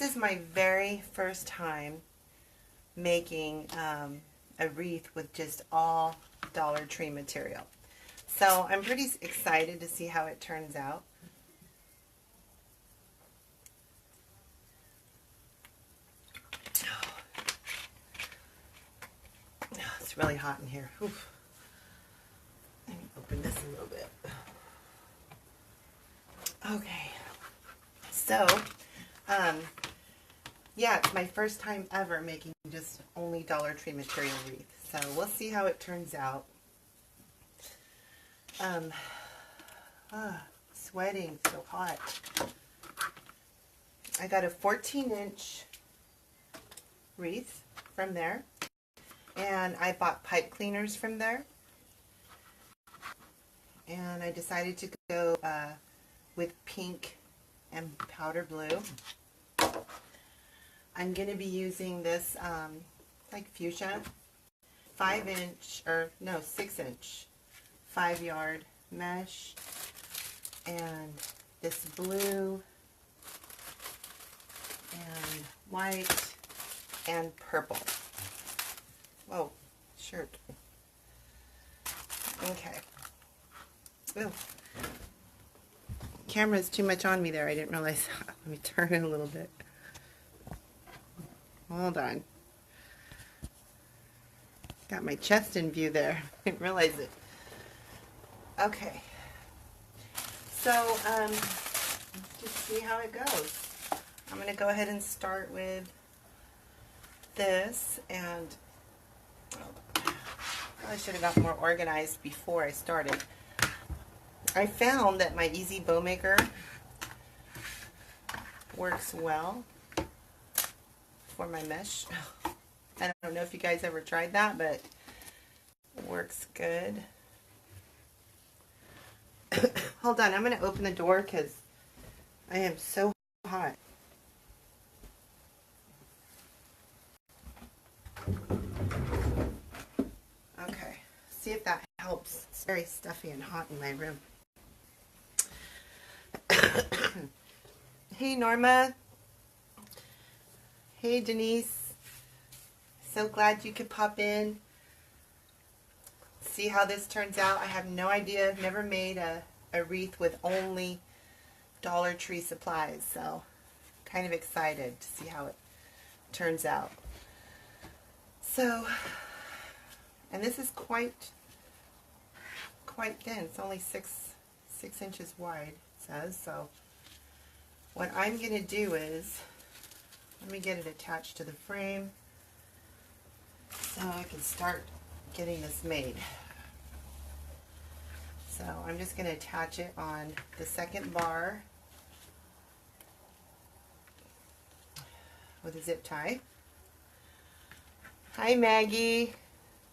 is my very first time making a wreath with just all Dollar Tree material. So I'm pretty excited to see how it turns out. It's really hot in here. Oof. Let me open this a little bit. Okay. So, yeah, it's my first time ever making just only Dollar Tree material wreath. So we'll see how it turns out. Sweating, so hot. I got a 14-inch wreath from there. And I bought pipe cleaners from there. And I decided to go with pink and powder blue. I'm going to be using this like fuchsia 6-inch 5-yard mesh, and this blue and white and purple. Whoa, shirt. Okay. Ooh. Camera's too much on me there. I didn't realize. Let me turn it a little bit. Hold on. Got my chest in view there. Didn't realize it. Okay. So, let's just see how it goes. I'm going to go ahead and start with this, and I should have got more organized before I started. I found that my Easy Bow Maker works well for my mesh. I don't know if you guys ever tried that, but it works good. Hold on, I'm going to open the door because I am so hot. Okay, see if that helps. It's very stuffy and hot in my room. Hey Norma. Hey Denise. So glad you could pop in. See how this turns out. I have no idea. I've never made a wreath with only Dollar Tree supplies, so kind of excited to see how it turns out. So, and this is quite thin. It's only six inches wide, it says. So what I'm going to do is, let me get it attached to the frame so I can start getting this made. So I'm just going to attach it on the second bar with a zip tie. Hi Maggie,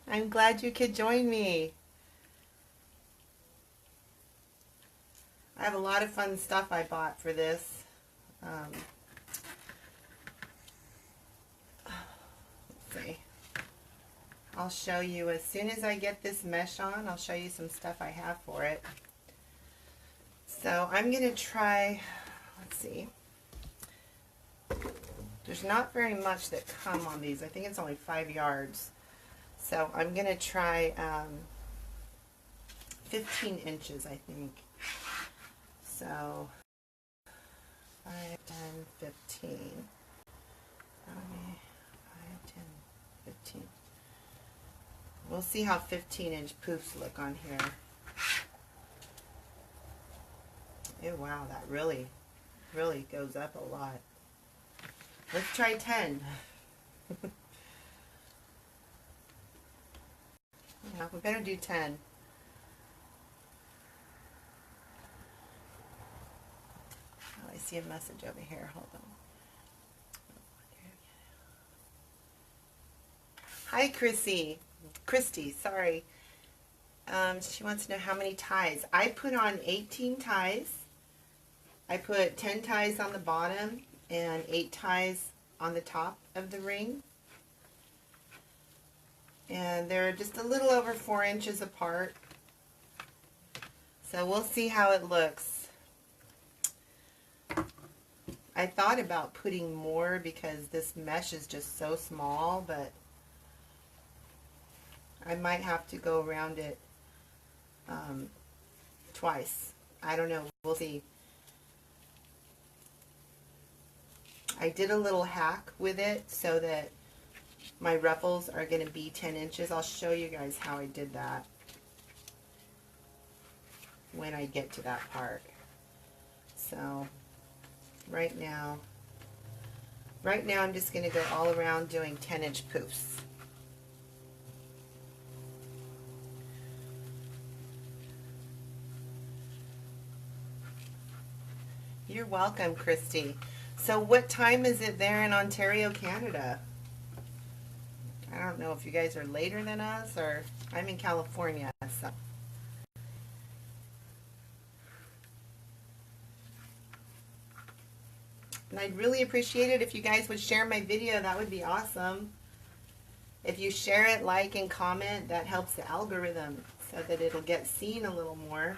I'm glad you could join me. I have a lot of fun stuff I bought for this. Let's see. I'll show you as soon as I get this mesh on. I'll show you some stuff I have for it. So I'm going to try, let's see. There's not very much that come on these. I think it's only 5 yards. So I'm going to try 15 inches, I think. So 5, 10, 15. 5, 10, 15. We'll see how 15-inch poofs look on here. Oh wow, that really goes up a lot. Let's try 10. Yeah, we better do 10. Oh, I see a message over here. Hold on. Hi, Christy, sorry. She wants to know how many ties. I put on 18 ties. I put 10 ties on the bottom and 8 ties on the top of the ring. And they're just a little over 4 inches apart. So we'll see how it looks. I thought about putting more because this mesh is just so small, but I might have to go around it twice. I don't know. We'll see. I did a little hack with it so that my ruffles are going to be 10 inches. I'll show you guys how I did that when I get to that part. So right now I'm just going to go all around doing 10-inch poofs. You're welcome, Christy. So what time is it there in Ontario, Canada? I don't know if you guys are later than us, or I'm in California, so. And I'd really appreciate it if you guys would share my video. That would be awesome. If you share it, like, and comment, that helps the algorithm so that it'll get seen a little more.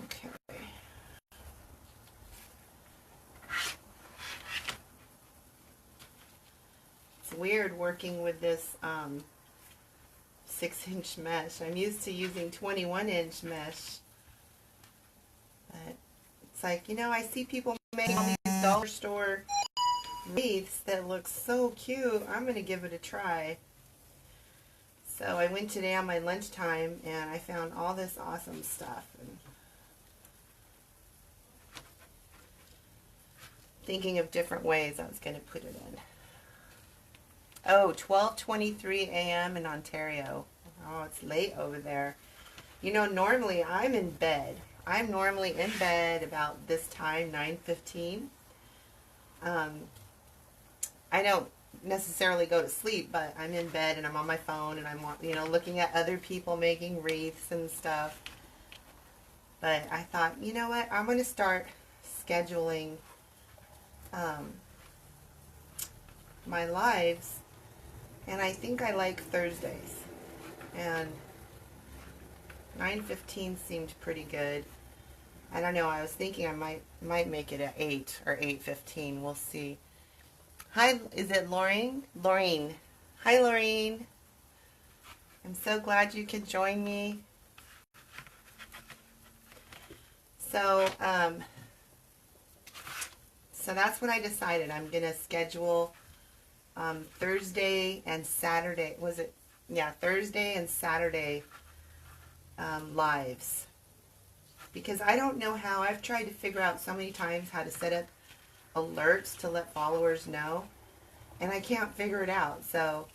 Okay. It's weird working with this 6-inch mesh. I'm used to using 21-inch mesh. But it's like, you know, I see people making all these dollar store wreaths that look so cute. I'm going to give it a try. So I went today on my lunchtime and I found all this awesome stuff. And thinking of different ways I was going to put it in. Oh, 12:23 a.m. in Ontario. Oh, it's late over there. You know, normally I'm in bed. I'm normally in bed about this time, 9:15. I don't necessarily go to sleep, but I'm in bed and I'm on my phone and I'm, you know, looking at other people making wreaths and stuff. But I thought, you know what, I'm going to start scheduling my lives, and I think I like Thursdays, and 9:15 seemed pretty good. I don't know, I was thinking I might make it at 8 or 8:15. We'll see. Hi, is it Laureen? Laureen. Hi, Laureen. I'm so glad you could join me. So, so that's what I decided. I'm going to schedule Thursday and Saturday. Was it? Yeah, Thursday and Saturday lives. Because I don't know how. I've tried to figure out so many times how to set up alerts to let followers know, and I can't figure it out. So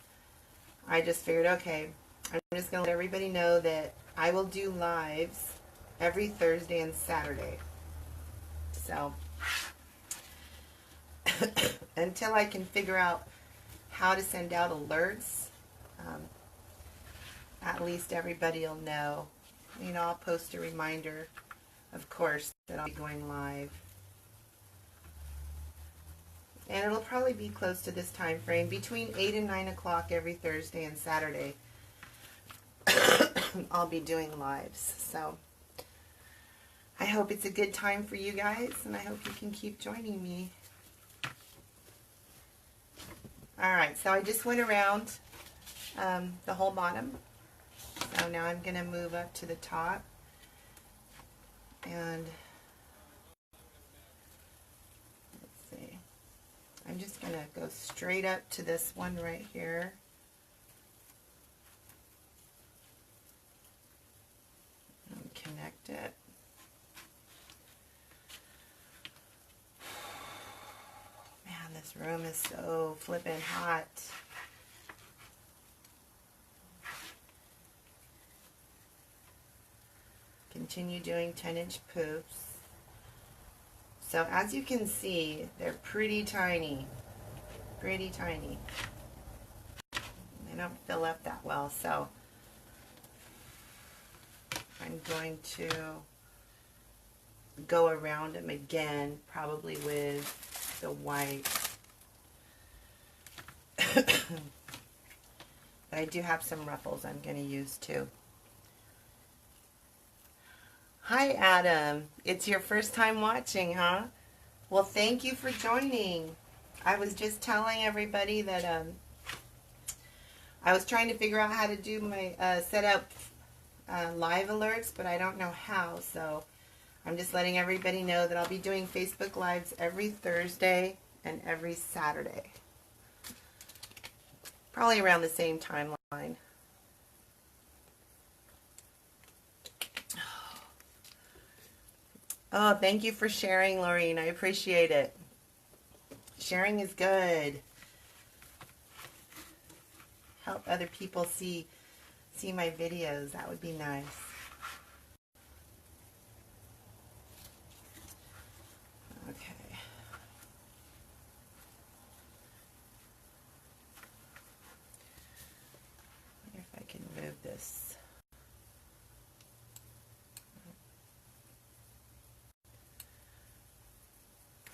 I just figured, okay, I'm just going to let everybody know that I will do lives every Thursday and Saturday. So until I can figure out how to send out alerts, at least everybody will know. You know, I'll post a reminder, of course, that I'll be going live. And it'll probably be close to this time frame, between 8 and 9 o'clock every Thursday and Saturday. I'll be doing lives. So I hope it's a good time for you guys, and I hope you can keep joining me. Alright, so I just went around the whole bottom. So now I'm going to move up to the top. And I'm just going to go straight up to this one right here. And connect it. Man, this room is so flippin' hot. Continue doing 10-inch poofs. So as you can see, they're pretty tiny. Pretty tiny. They don't fill up that well, so I'm going to go around them again, probably with the white. But I do have some ruffles I'm going to use too. Hi Adam, it's your first time watching, huh? Well, thank you for joining. I was just telling everybody that I was trying to figure out how to do my set up live alerts, but I don't know how, so I'm just letting everybody know that I'll be doing Facebook Lives every Thursday and every Saturday. Probably around the same timeline. Oh, thank you for sharing, Laureen. I appreciate it. Sharing is good. Help other people see my videos. That would be nice. Okay. I wonder if I can move this.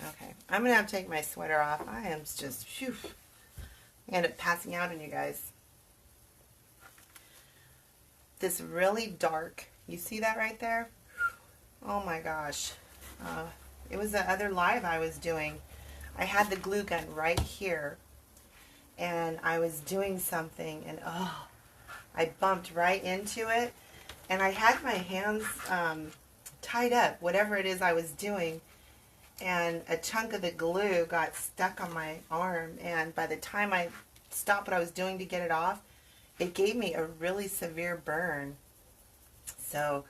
Okay, I'm going to have to take my sweater off. I am just, phew, I end up passing out on you guys. This really dark, you see that right there? Oh my gosh. It was the other live I was doing. I had the glue gun right here, and I was doing something, and oh, I bumped right into it, and I had my hands tied up, whatever it is I was doing, and a chunk of the glue got stuck on my arm, and by the time I stopped what I was doing to get it off, it gave me a really severe burn. So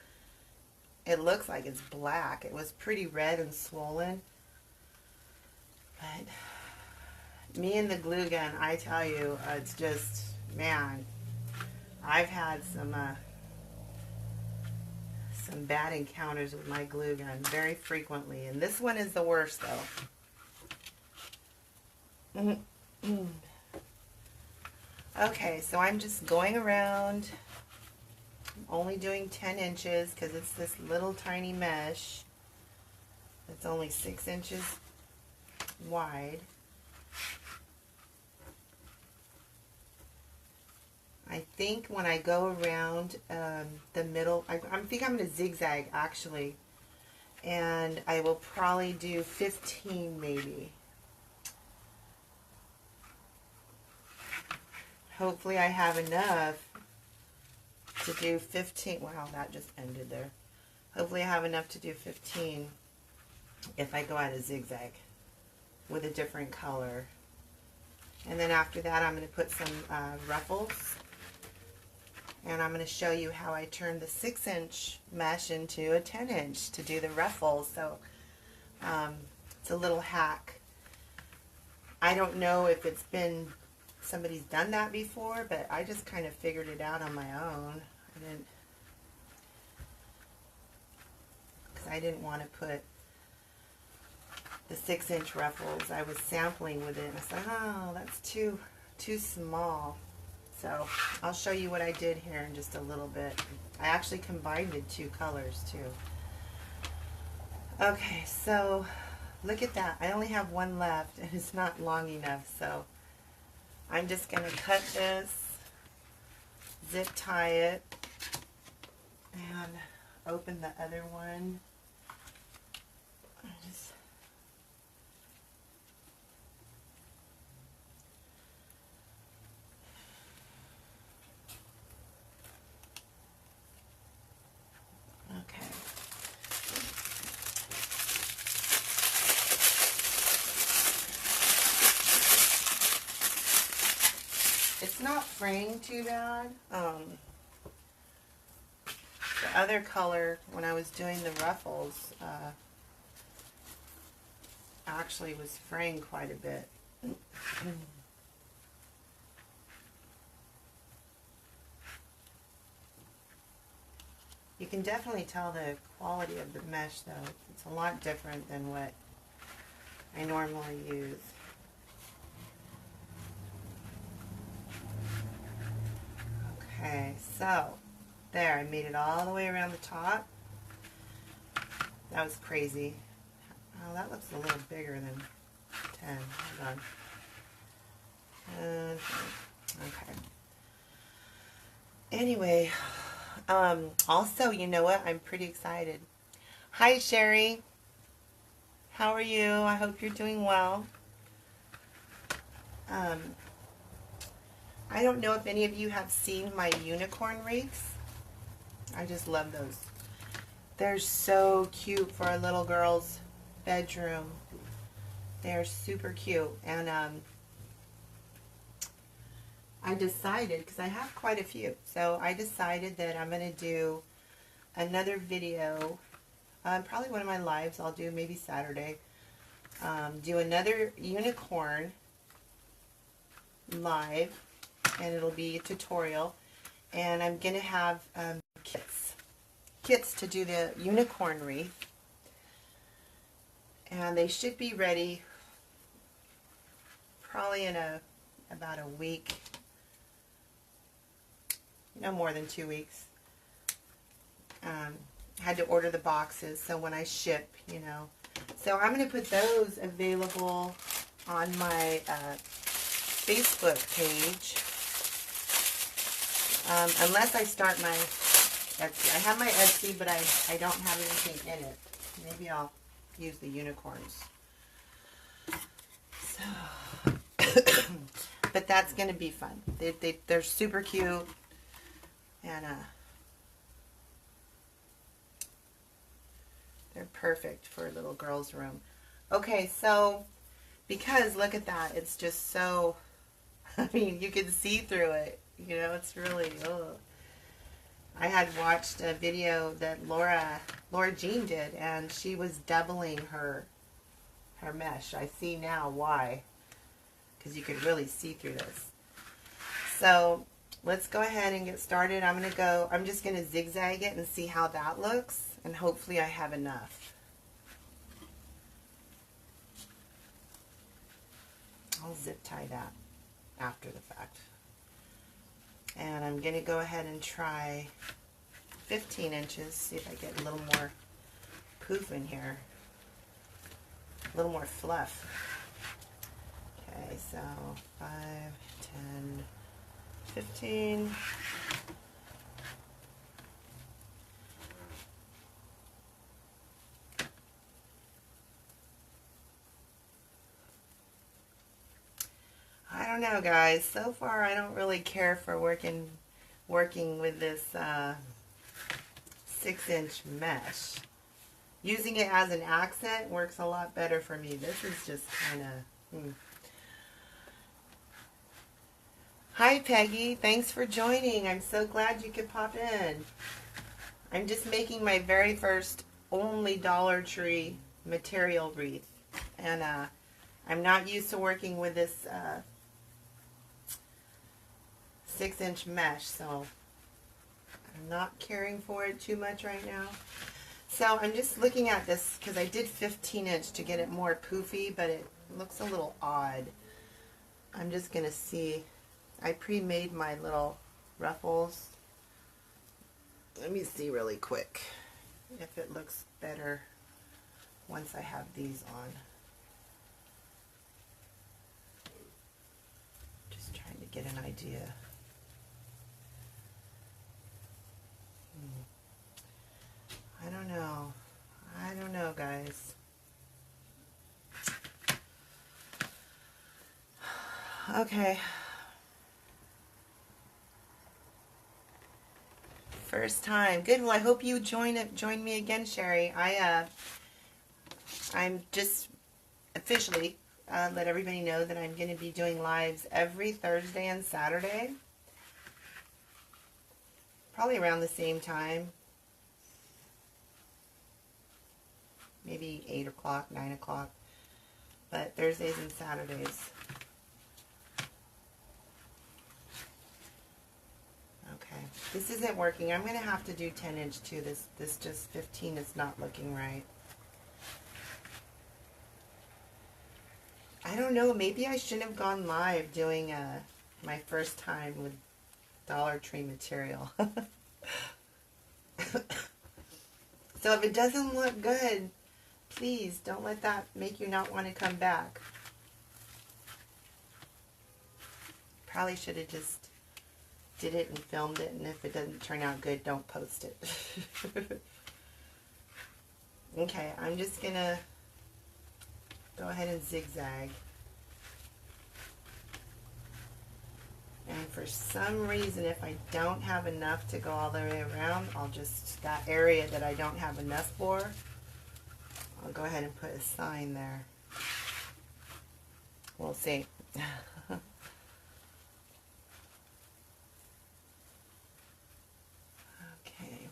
it looks like it's black. It was pretty red and swollen. But me and the glue gun, I tell you, it's just, man, I've had some bad encounters with my glue gun very frequently, and this one is the worst though. Okay, so I'm just going around. I'm only doing 10 inches because it's this little tiny mesh. It's only 6 inches wide. I think when I go around the middle, I think I'm going to zigzag actually, and I will probably do 15 maybe. Hopefully I have enough to do 15. Wow, that just ended there. Hopefully I have enough to do 15 if I go out a zigzag with a different color. And then after that I'm going to put some ruffles. And I'm going to show you how I turn the 6-inch mesh into a 10-inch to do the ruffles. So it's a little hack. I don't know if somebody's done that before, but I just kind of figured it out on my own. I didn't want to put the 6-inch ruffles. I was sampling with it, and I said, oh, that's too small. So I'll show you what I did here in just a little bit. I actually combined the two colors too. Okay, so look at that. I only have one left, and it's not long enough, so I'm just going to cut this, zip tie it, and open the other one. Okay. It's not fraying too bad. The other color, when I was doing the ruffles, actually was fraying quite a bit. You can definitely tell the quality of the mesh though. It's a lot different than what I normally use. Okay, so there, I made it all the way around the top. That was crazy. Oh, that looks a little bigger than 10. Hold on. Okay. Anyway, also, you know what? I'm pretty excited. Hi, Sherry. How are you? I hope you're doing well. Um, I don't know if any of you have seen my unicorn wreaths. I just love those. They're so cute for a little girl's bedroom. They're super cute. And I decided, because I have quite a few, so I decided that I'm going to do another video, probably one of my lives I'll do, maybe Saturday, do another unicorn live, and it'll be a tutorial, and I'm going to have kits to do the unicorn wreath, and they should be ready probably in about a week, no more than 2 weeks. Had to order the boxes, so when I ship, you know. So I'm going to put those available on my Facebook page, unless I start my Etsy. I have my Etsy, but I don't have anything in it. Maybe I'll use the unicorns. So, but that's going to be fun. They're super cute, and they're perfect for a little girl's room. Okay, so, because look at that. It's just so, I mean, you can see through it. You know, it's really, ugh. I had watched a video that Laura Jean did, and she was doubling her mesh. I see now why, because you could really see through this. So let's go ahead and get started. I'm just going to zigzag it and see how that looks, and hopefully I have enough. I'll zip tie that after the fact. And I'm going to go ahead and try 15 inches, see if I get a little more poof in here, a little more fluff. Okay, so 5, 10, 15. I don't know, guys. So far, I don't really care for working with this 6-inch mesh. Using it as an accent works a lot better for me. This is just kind of... Hi, Peggy. Thanks for joining. I'm so glad you could pop in. I'm just making my very first only Dollar Tree material wreath. And I'm not used to working with this 6-inch mesh, so I'm not caring for it too much right now. So I'm just looking at this because I did 15-inch to get it more poofy, but it looks a little odd. I'm just going to see. I pre-made my little ruffles. Let me see really quick if it looks better once I have these on. Just trying to get an idea. I don't know. I don't know, guys. Okay. First time. Good. Well, I hope you join me again, Sherry. I'm just officially let everybody know that I'm going to be doing lives every Thursday and Saturday. Probably around the same time. Maybe 8 o'clock, 9 o'clock, but Thursdays and Saturdays. Okay, this isn't working. I'm going to have to do 10-inch too. This just 15 is not looking right. I don't know, maybe I shouldn't have gone live doing my first time with Dollar Tree material. So if it doesn't look good, please don't let that make you not want to come back. Probably should have just did it and filmed it, and if it doesn't turn out good, don't post it. Okay, I'm just gonna go ahead and zigzag. And for some reason, if I don't have enough to go all the way around, I'll just, that area that I don't have enough for, I'll go ahead and put a sign there. We'll see. Okay.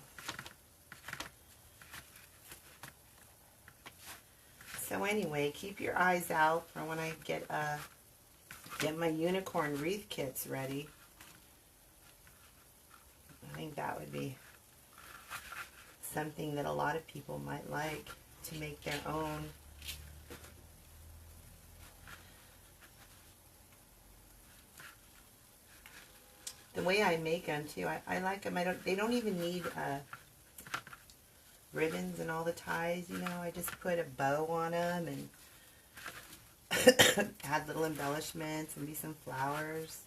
So anyway, keep your eyes out for when I get my unicorn wreath kits ready. I think that would be something that a lot of people might like, to make their own. The way I make them too, I like them. They don't even need ribbons and all the ties, you know. I just put a bow on them and add little embellishments and be some flowers,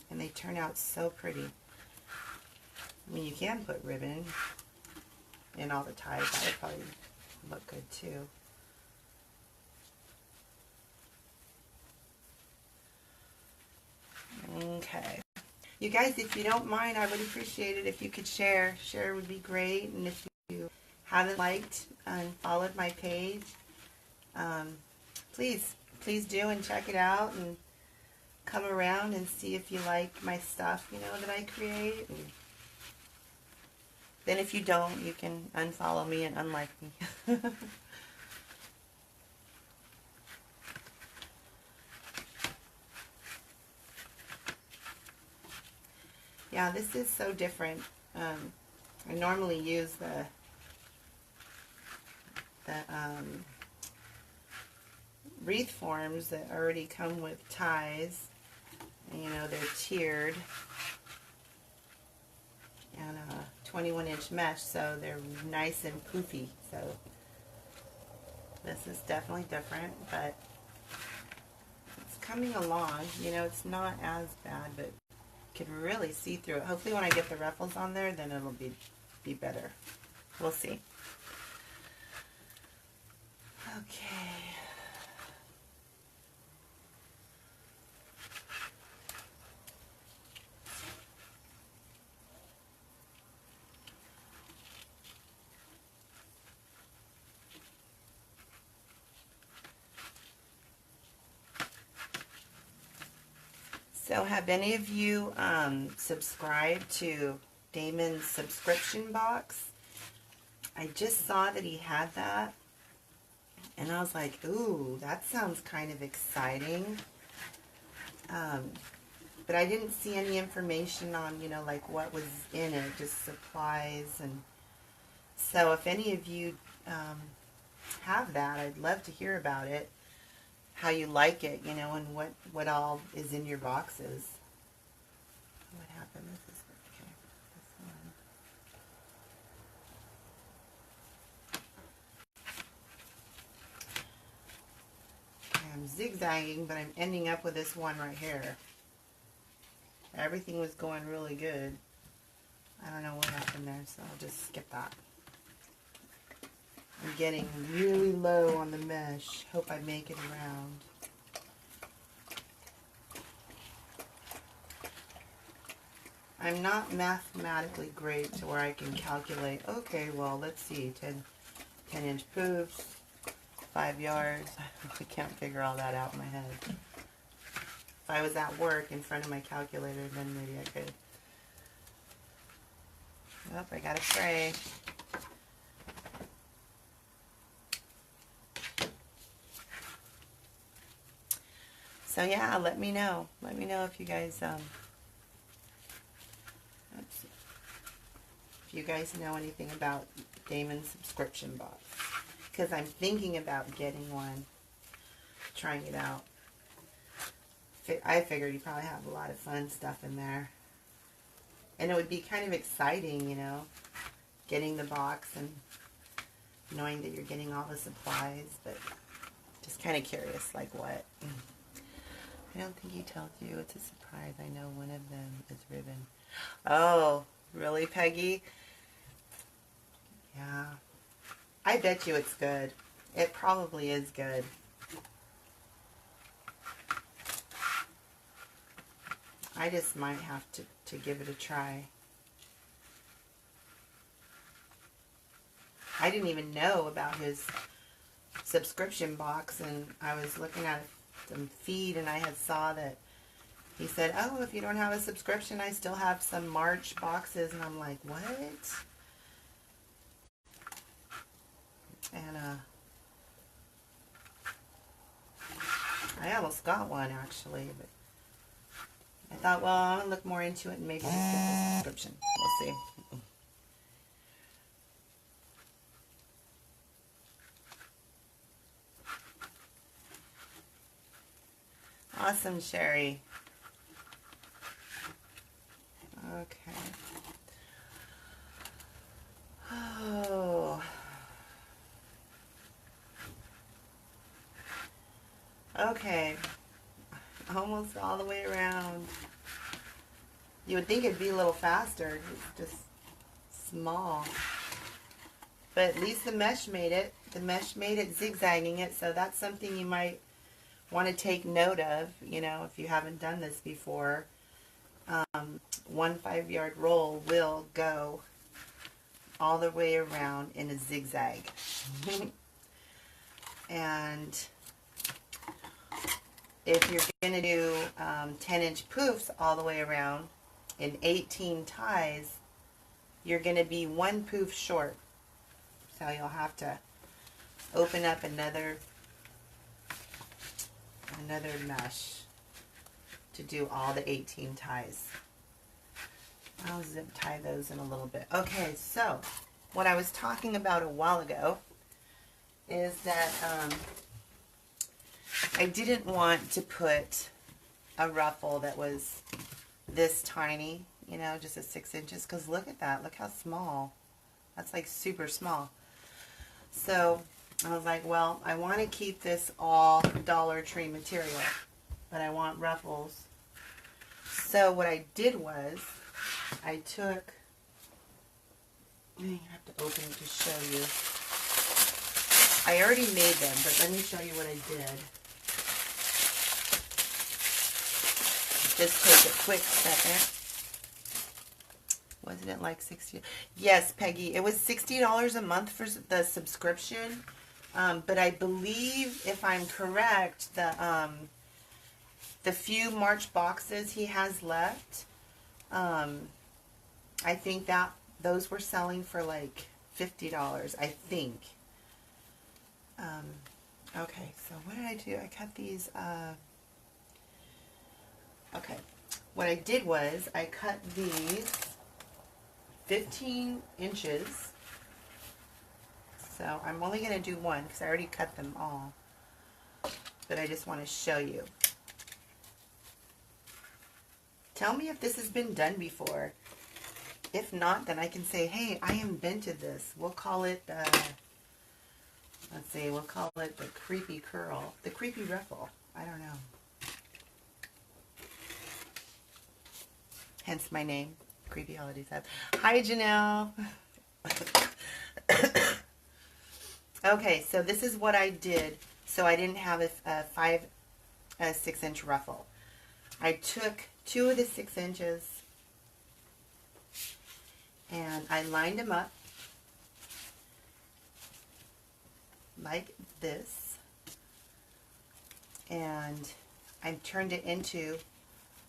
and they turn out so pretty. I mean, you can put ribbon in all the ties. That would probably look good too. Okay. You guys, if you don't mind, I would appreciate it if you could share. Share would be great. And if you haven't liked and followed my page, please do, and check it out and come around and see if you like my stuff, you know, that I create. And then if you don't, you can unfollow me and unlike me. Yeah, this is so different. I normally use the wreath forms that already come with ties. And, you know, they're tiered and 21-inch mesh, so they're nice and poofy. So this is definitely different, but it's coming along. You know, it's not as bad, but you can really see through it. Hopefully when I get the ruffles on there, then it'll be better. We'll see. Okay. So have any of you subscribed to Damon's subscription box? I just saw that he had that, and I was like, ooh, that sounds kind of exciting. But I didn't see any information on, you know, like what was in it, just supplies. And so if any of you have that, I'd love to hear about it. How you like it, you know, and what all is in your boxes. What happened with this? Okay, this one. Okay, I'm zigzagging, but I'm ending up with this one right here. Everything was going really good. I don't know what happened there, so I'll just skip that. I'm getting really low on the mesh. Hope I make it around. I'm not mathematically great to where I can calculate, okay, well, let's see, 10-inch poofs, 5 yards. I can't figure all that out in my head. If I was at work in front of my calculator, then maybe I could. Oh, I gotta pray. So yeah, let me know. Let me know if you guys, if you guys know anything about Damon's subscription box. Because I'm thinking about getting one, trying it out. I figured you probably have a lot of fun stuff in there. And it would be kind of exciting, you know, getting the box and knowing that you're getting all the supplies, but just kind of curious, like what. I don't think he tells you. It's a surprise. I know one of them is ribbon. Oh, really, Peggy? Yeah. I bet you it's good. It probably is good. I just might have to give it a try. I didn't even know about his subscription box, and I was looking at some feed, and I had saw that he said, oh, if you don't have a subscription, I still have some March boxes, and I'm like, what? And I almost got one, actually, but I thought, well, I'm going to look more into it and maybe just get the subscription. We'll see. Awesome, Sherry. Okay. Oh. Okay. Almost all the way around. You would think it'd be a little faster. It's just small. But at least the mesh made it. The mesh made it zigzagging it, so that's something you might want to take note of, you know, if you haven't done this before. 1 5-yard roll will go all the way around in a zigzag. And if you're going to do 10-inch poufs all the way around in 18 ties, you're going to be 1 poof short. So you'll have to open up another mesh to do all the 18 ties. I'll zip tie those in a little bit. Okay, so what I was talking about a while ago is that I didn't want to put a ruffle that was this tiny, you know, just a 6 inches, because look at that. Look how small. That's like super small. So I was like, well, I want to keep this all Dollar Tree material, but I want ruffles. So what I did was I took, you have to open it to show you. I already made them, but let me show you what I did. Just take a quick second. Wasn't it like 60? Yes, Peggy, it was $60 a month for the subscription. But I believe, if I'm correct, the few March boxes he has left, I think that those were selling for like $50, I think. Okay, so what did I do? I cut these, okay. What I did was I cut these 15 inches. So I'm only going to do one because I already cut them all. But I just want to show you. Tell me if this has been done before. If not, then I can say, hey, I invented this. We'll call it, let's see, we'll call it the creepy curl. The creepy ruffle. I don't know. Hence my name, Creepy Holiday Sub. Hi, Janelle. Okay, so this is what I did. So I didn't have a 6-inch ruffle. I took 2 of the 6 inches and I lined them up like this, and I turned it into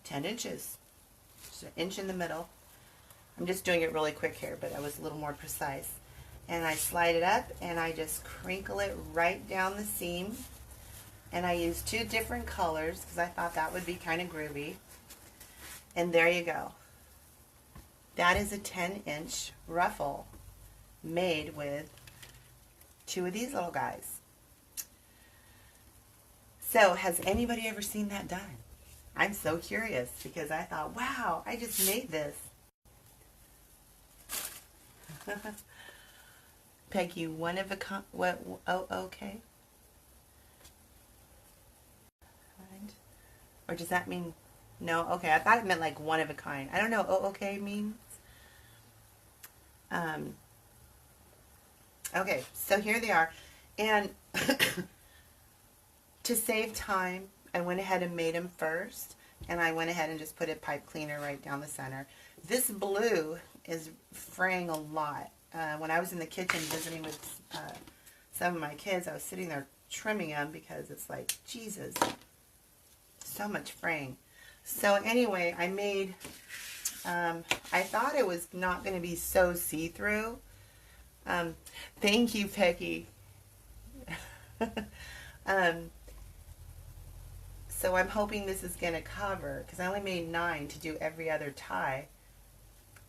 10 inches. Just an inch in the middle. I'm just doing it really quick here, but I was a little more precise. And I slide it up and I just crinkle it right down the seam. And I use 2 different colors because I thought that would be kind of groovy. And there you go. That is a 10-inch ruffle made with 2 of these little guys. So has anybody ever seen that done? I'm so curious because I thought, wow, I just made this. Peggy, one of a what? Oh, okay. Or does that mean, no? Okay, I thought it meant like one of a kind. I don't know what okay means. Okay, so here they are. And to save time, I went ahead and made them first. And I went ahead and just put a pipe cleaner right down the center. This blue is fraying a lot. When I was in the kitchen visiting with some of my kids, I was sitting there trimming them because it's like, Jesus, so much fraying. So anyway, I made, I thought it was not going to be so see-through. Thank you, Peggy. So I'm hoping this is going to cover, because I only made 9 to do every other tie.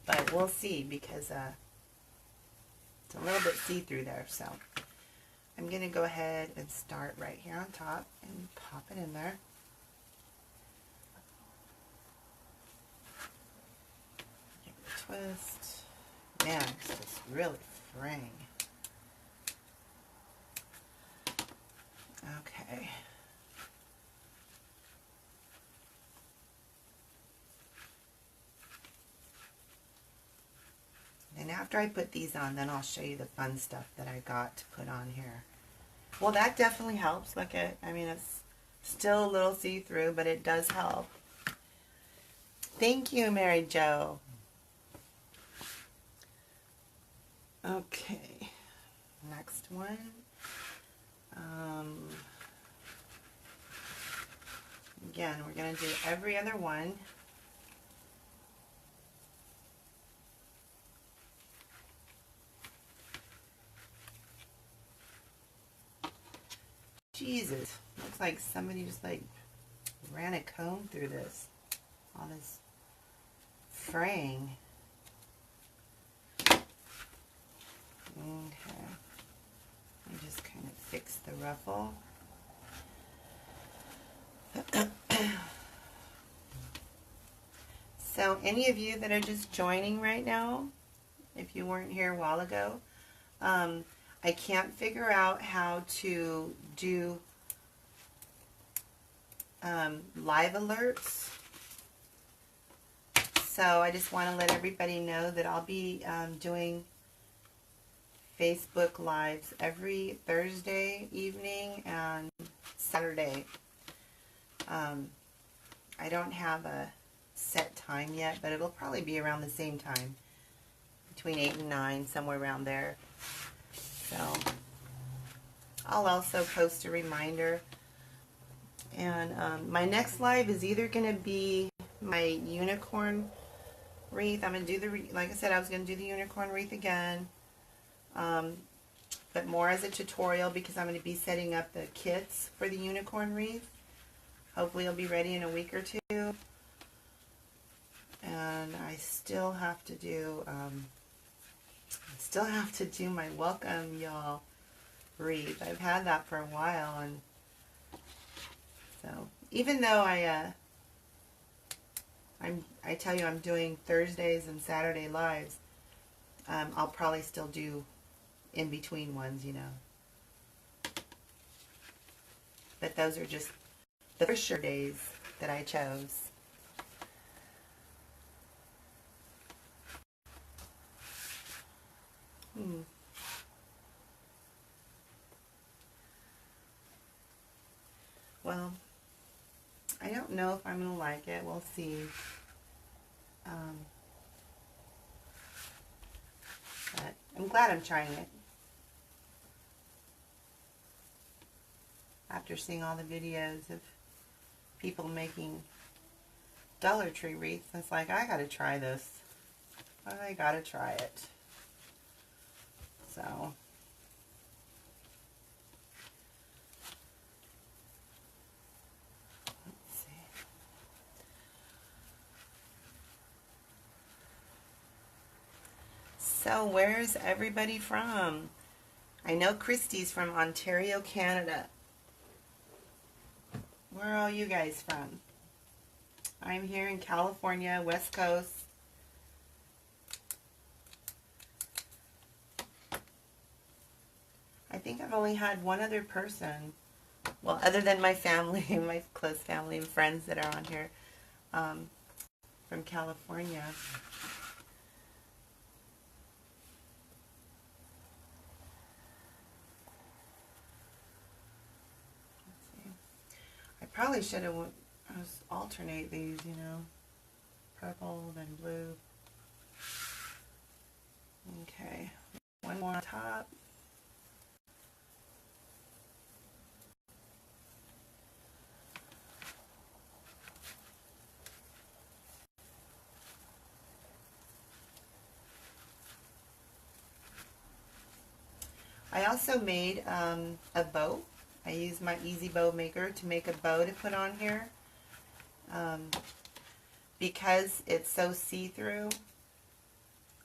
But we'll see, because it's a little bit see-through there. So I'm going to go ahead and start right here on top and pop it in there. Give it a twist. Man, it's just really fraying. Okay. And after I put these on, then I'll show you the fun stuff that I got to put on here. Well, that definitely helps. Look at, I mean, it's still a little see-through, but it does help. Thank you, Mary Jo. Okay, next one. Again, we're going to do every other one. Jesus, looks like somebody just like ran a comb through this. All this fraying. Okay. Let me just kind of fix the ruffle. So any of you that are just joining right now, if you weren't here a while ago, I can't figure out how to do live alerts. So I just want to let everybody know that I'll be doing Facebook Lives every Thursday evening and Saturday. I don't have a set time yet, but it'll probably be around the same time, between 8 and 9, somewhere around there. So I'll also post a reminder. And my next live is either going to be my unicorn wreath. I'm going to do the, like I said, I was going to do the unicorn wreath again. But more as a tutorial, because I'm going to be setting up the kits for the unicorn wreath. Hopefully it'll be ready in a week or two. And I still have to do my welcome y'all wreath. I've had that for a while, and so even though I tell you I'm doing Thursdays and Saturday lives, I'll probably still do in between ones, you know. But those are just the for sure days that I chose. Well, I don't know if I'm going to like it. We'll see. But I'm glad I'm trying it. After seeing all the videos of people making Dollar Tree wreaths, it's like, I gotta try this. I gotta try it. So, let's see. So, where's everybody from? I know Christy's from Ontario, Canada. Where are all you guys from? I'm here in California, West Coast. I think I've only had one other person Well, other than my family, my close family and friends that are on here from California. Let's see. I probably should have alternate these, you know, purple then blue. Okay, one more on top. I also made a bow. I used my Easy Bow Maker to make a bow to put on here. Because it's so see-through,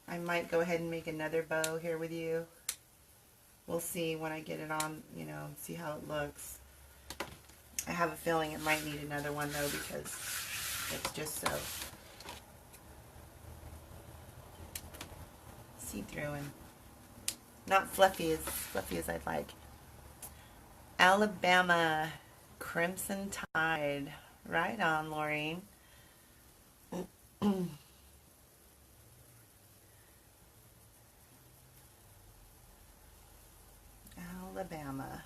I might go ahead and make another bow here with you. We'll see when I get it on, you know, see how it looks. I have a feeling it might need another one though, because it's just so see-through and not fluffy as I'd like. Alabama Crimson Tide. Right on, Laureen. Alabama.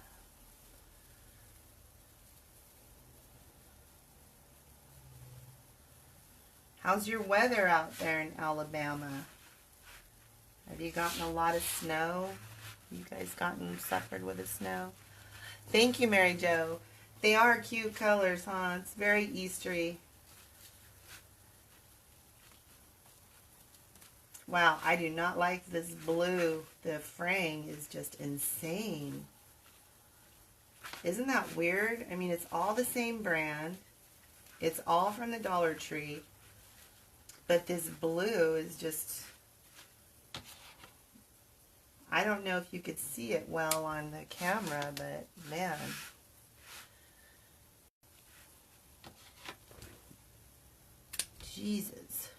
How's your weather out there in Alabama? Have you gotten a lot of snow? You guys suffered with the snow? Thank you, Mary Jo. They are cute colors, huh? It's very Eastery. Wow, I do not like this blue. The fraying is just insane. Isn't that weird? I mean, it's all the same brand. It's all from the Dollar Tree. But this blue is just... I don't know if you could see it well on the camera, but man. Jesus.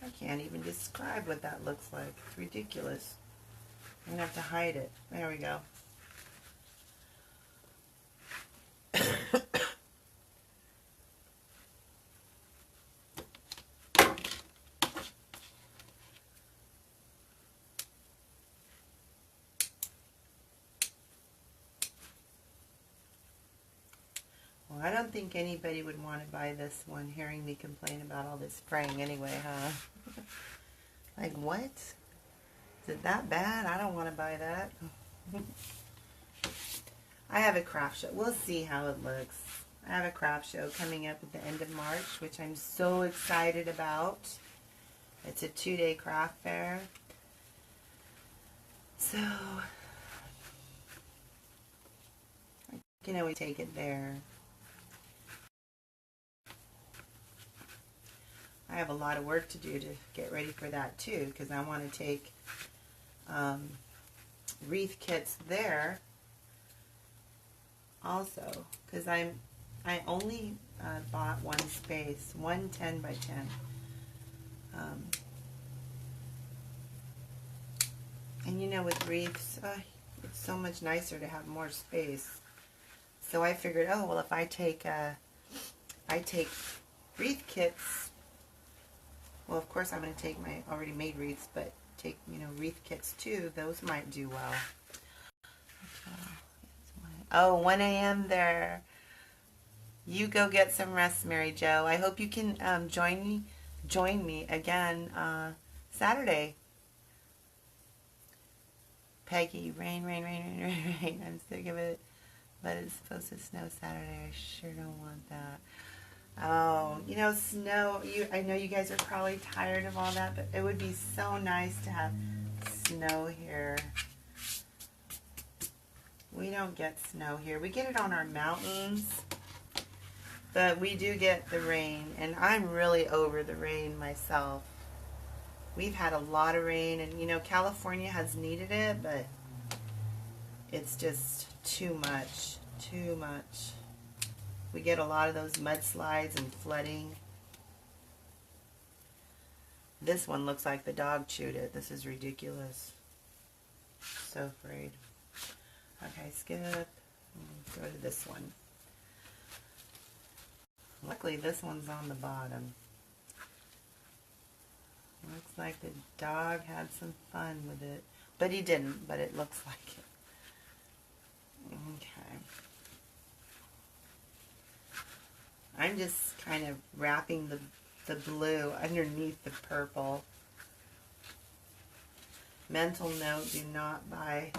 I can't even describe what that looks like. It's ridiculous. I'm going to have to hide it. There we go. Well, I don't think anybody would want to buy this one, hearing me complain about all this fraying anyway, huh? Like, what? Is it that bad? I don't want to buy that. I have a craft show. We'll see how it looks. I have a craft show coming up at the end of March, which I'm so excited about. It's a 2-day craft fair. So, I can always take it there. I have a lot of work to do to get ready for that too, because I want to take wreath kits there also, because I only bought one space, one 10 by 10. And you know, with wreaths, it's so much nicer to have more space. So I figured, oh well, if I take wreath kits. Well, of course, I'm going to take my already made wreaths, but take, you know, wreath kits too. Those might do well. Oh, 1 a.m. there. You go get some rest, Mary Jo. I hope you can join me again Saturday. Peggy, rain, rain, rain, rain, rain, rain. I'm sick of it, but it's supposed to snow Saturday. I sure don't want that. Oh, you know, snow, I know you guys are probably tired of all that, but it would be so nice to have snow here. We don't get snow here. We get it on our mountains, but we do get the rain, and I'm really over the rain myself. We've had a lot of rain, and you know, California has needed it, but it's just too much, too much. We get a lot of those mudslides and flooding. This one looks like the dog chewed it. This is ridiculous. so afraid. Okay, skip. Go to this one. Luckily, this one's on the bottom. Looks like the dog had some fun with it. But he didn't, but it looks like it. Okay. I'm just kind of wrapping the blue underneath the purple. Mental note, do not buy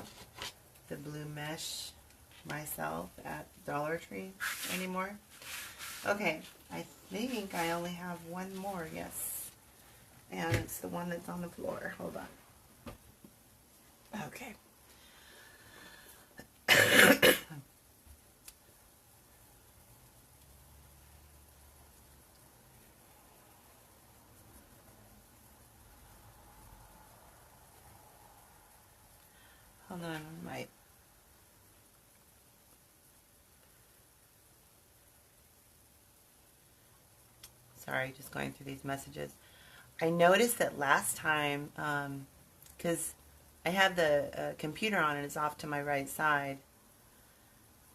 the blue mesh myself at Dollar Tree anymore. Okay, I think I only have one more, yes. And it's the one that's on the floor. Hold on. Okay. Hold on, my sorry, just going through these messages. I noticed that last time, because I have the computer on and it's off to my right side,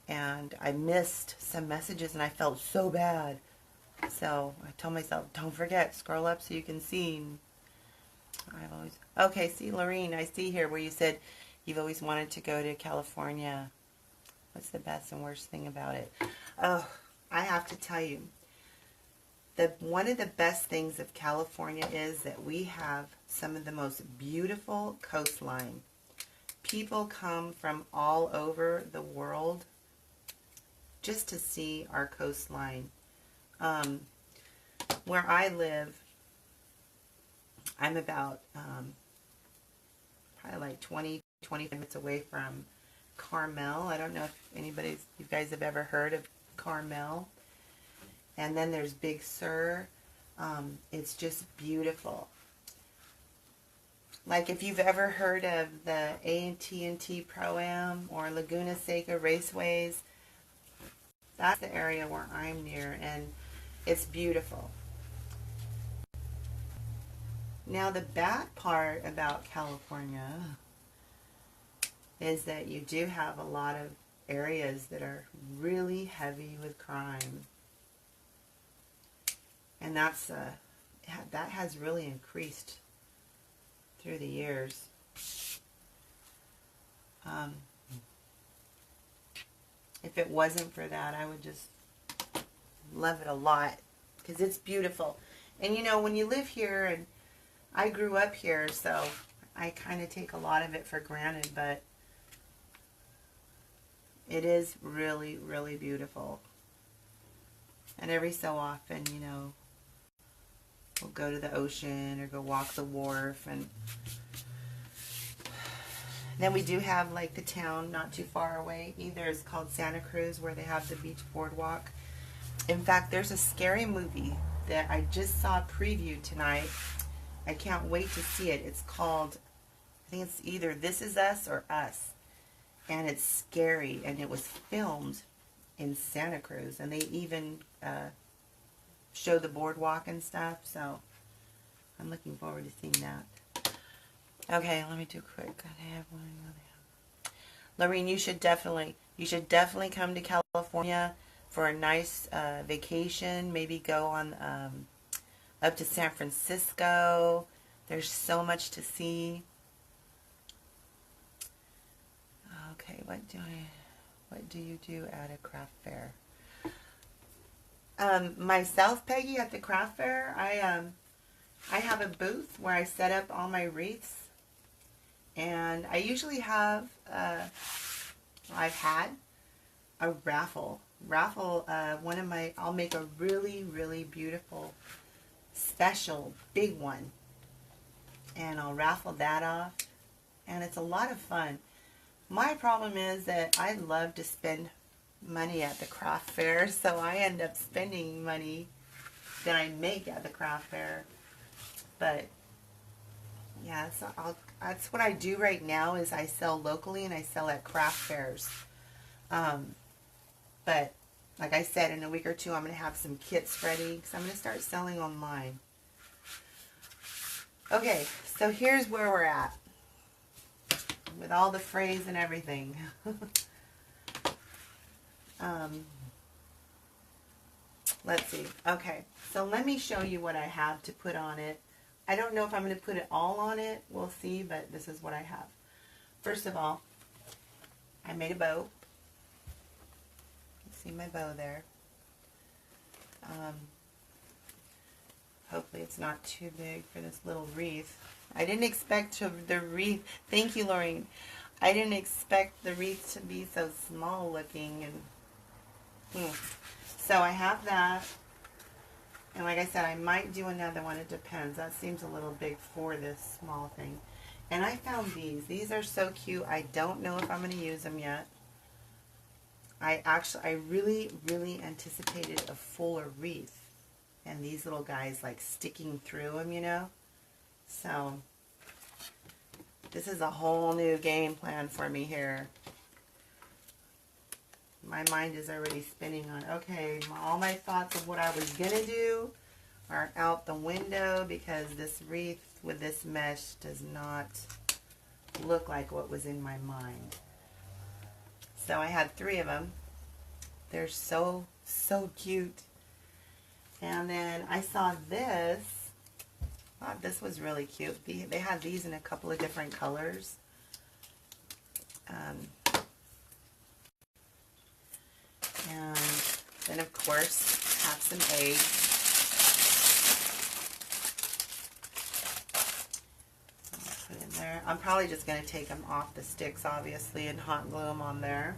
and I missed some messages and I felt so bad. So I told myself, don't forget, scroll up so you can see. I've always, okay, see, Lorene, I see here where you said you've always wanted to go to California. What's the best and worst thing about it? Oh, I have to tell you, one of the best things of California is that we have some of the most beautiful coastline. People come from all over the world just to see our coastline. Where I live, I'm about probably like 20 minutes away from Carmel. I don't know if you guys have ever heard of Carmel. And then there's Big Sur. It's just beautiful. Like if you've ever heard of the AT&T Pro-Am or Laguna Seca Raceways, that's the area where I'm near, and it's beautiful. Now the bad part about California is that you do have a lot of areas that are really heavy with crime. And that has really increased through the years. If it wasn't for that, I would just love it a lot because it's beautiful. And you know, when you live here, and I grew up here, so I kind of take a lot of it for granted, but it is really, really beautiful. And every so often, you know, we'll go to the ocean or go walk the wharf, and then we do have like the town not too far away either. It's called Santa Cruz, where they have the beach boardwalk. In fact, there's a scary movie that I just saw previewed tonight. I can't wait to see it. It's called, I think it's either This Is Us or Us, and it's scary, and it was filmed in Santa Cruz, and they even show the boardwalk and stuff, so I'm looking forward to seeing that. Okay, let me do quick. I have one. Lorene, you should definitely come to California for a nice vacation. Maybe go on up to San Francisco. There's so much to see. Okay, what do you do at a craft fair? Myself, Peggy, at the craft fair, I have a booth where I set up all my wreaths, and I usually have I've had a raffle. I'll make a really, really beautiful, special, big one, and I'll raffle that off, and it's a lot of fun. My problem is that I love to spend money at the craft fair, so I end up spending money that I make at the craft fair. But yeah, that's what I do right now, is I sell locally and I sell at craft fairs. But like I said, in a week or two I'm going to have some kits ready because I'm going to start selling online. Okay, so here's where we're at. with all the frays and everything. Let's see. Okay, so let me show you what I have to put on it. I don't know if I'm going to put it all on it. We'll see, but this is what I have. First of all, I made a bow. You see my bow there. Hopefully it's not too big for this little wreath. I didn't expect the wreath. Thank you, Lorraine. I didn't expect the wreath to be so small looking. And so I have that. And like I said, I might do another one. It depends. That seems a little big for this small thing. And I found these. These are so cute. I don't know if I'm going to use them yet. I really, really anticipated a fuller wreath. And these little guys like sticking through them, you know. So this is a whole new game plan for me here. My mind is already spinning on, okay, all my thoughts of what I was going to do are out the window because this wreath with this mesh does not look like what was in my mind. So I had 3 of them. They're so, so cute. And then I saw this. Thought this was really cute. They had these in a couple of different colors. And then of course have some eggs. I'll put in there. I'm probably just going to take them off the sticks, obviously, and hot glue them on there.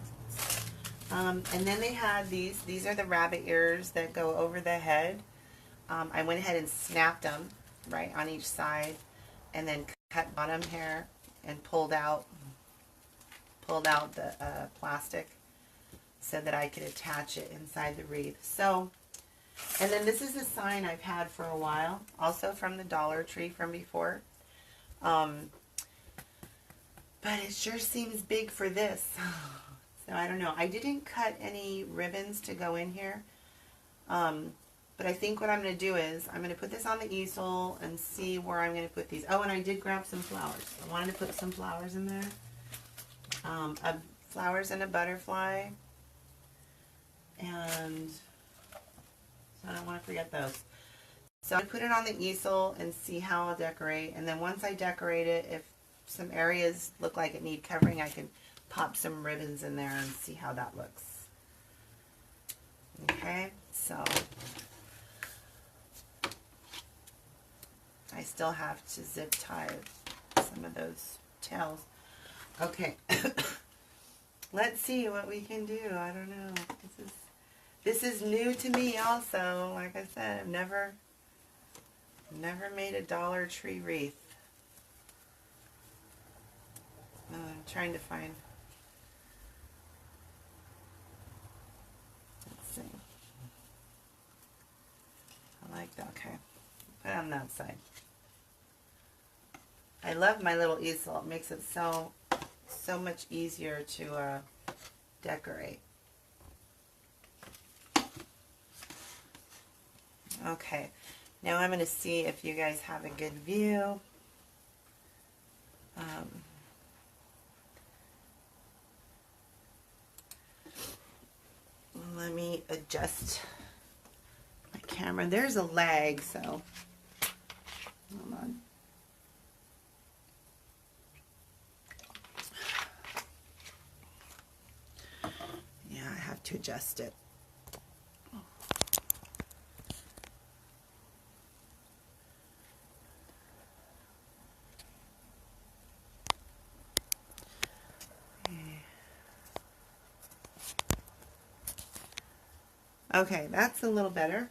And then they had these. These are the rabbit ears that go over the head. I went ahead and snapped them right on each side, and then cut bottom here and pulled out the plastic so that I could attach it inside the wreath. So, and then this is a sign I've had for a while, also from the Dollar Tree from before. But it sure seems big for this. So I don't know. I didn't cut any ribbons to go in here. But I think what I'm going to do is I'm going to put this on the easel and see where I'm going to put these. Oh, and I did grab some flowers. I wanted to put some flowers in there. Flowers and a butterfly. And so I don't want to forget those. So I put it on the easel and see how I'll decorate. And then once I decorate it, if some areas look like it need covering, I can pop some ribbons in there and see how that looks. Okay, so I still have to zip tie some of those tails. Okay, let's see what we can do. I don't know. This is new to me also. Like I said, I've never made a Dollar Tree wreath. I'm trying to find. Let's see. I like that. Okay. Put it on that side. I love my little easel. It makes it so much easier to decorate. Okay, now I'm going to see if you guys have a good view. Let me adjust my camera. There's a lag, so hold on. Yeah, I have to adjust it. Okay, that's a little better.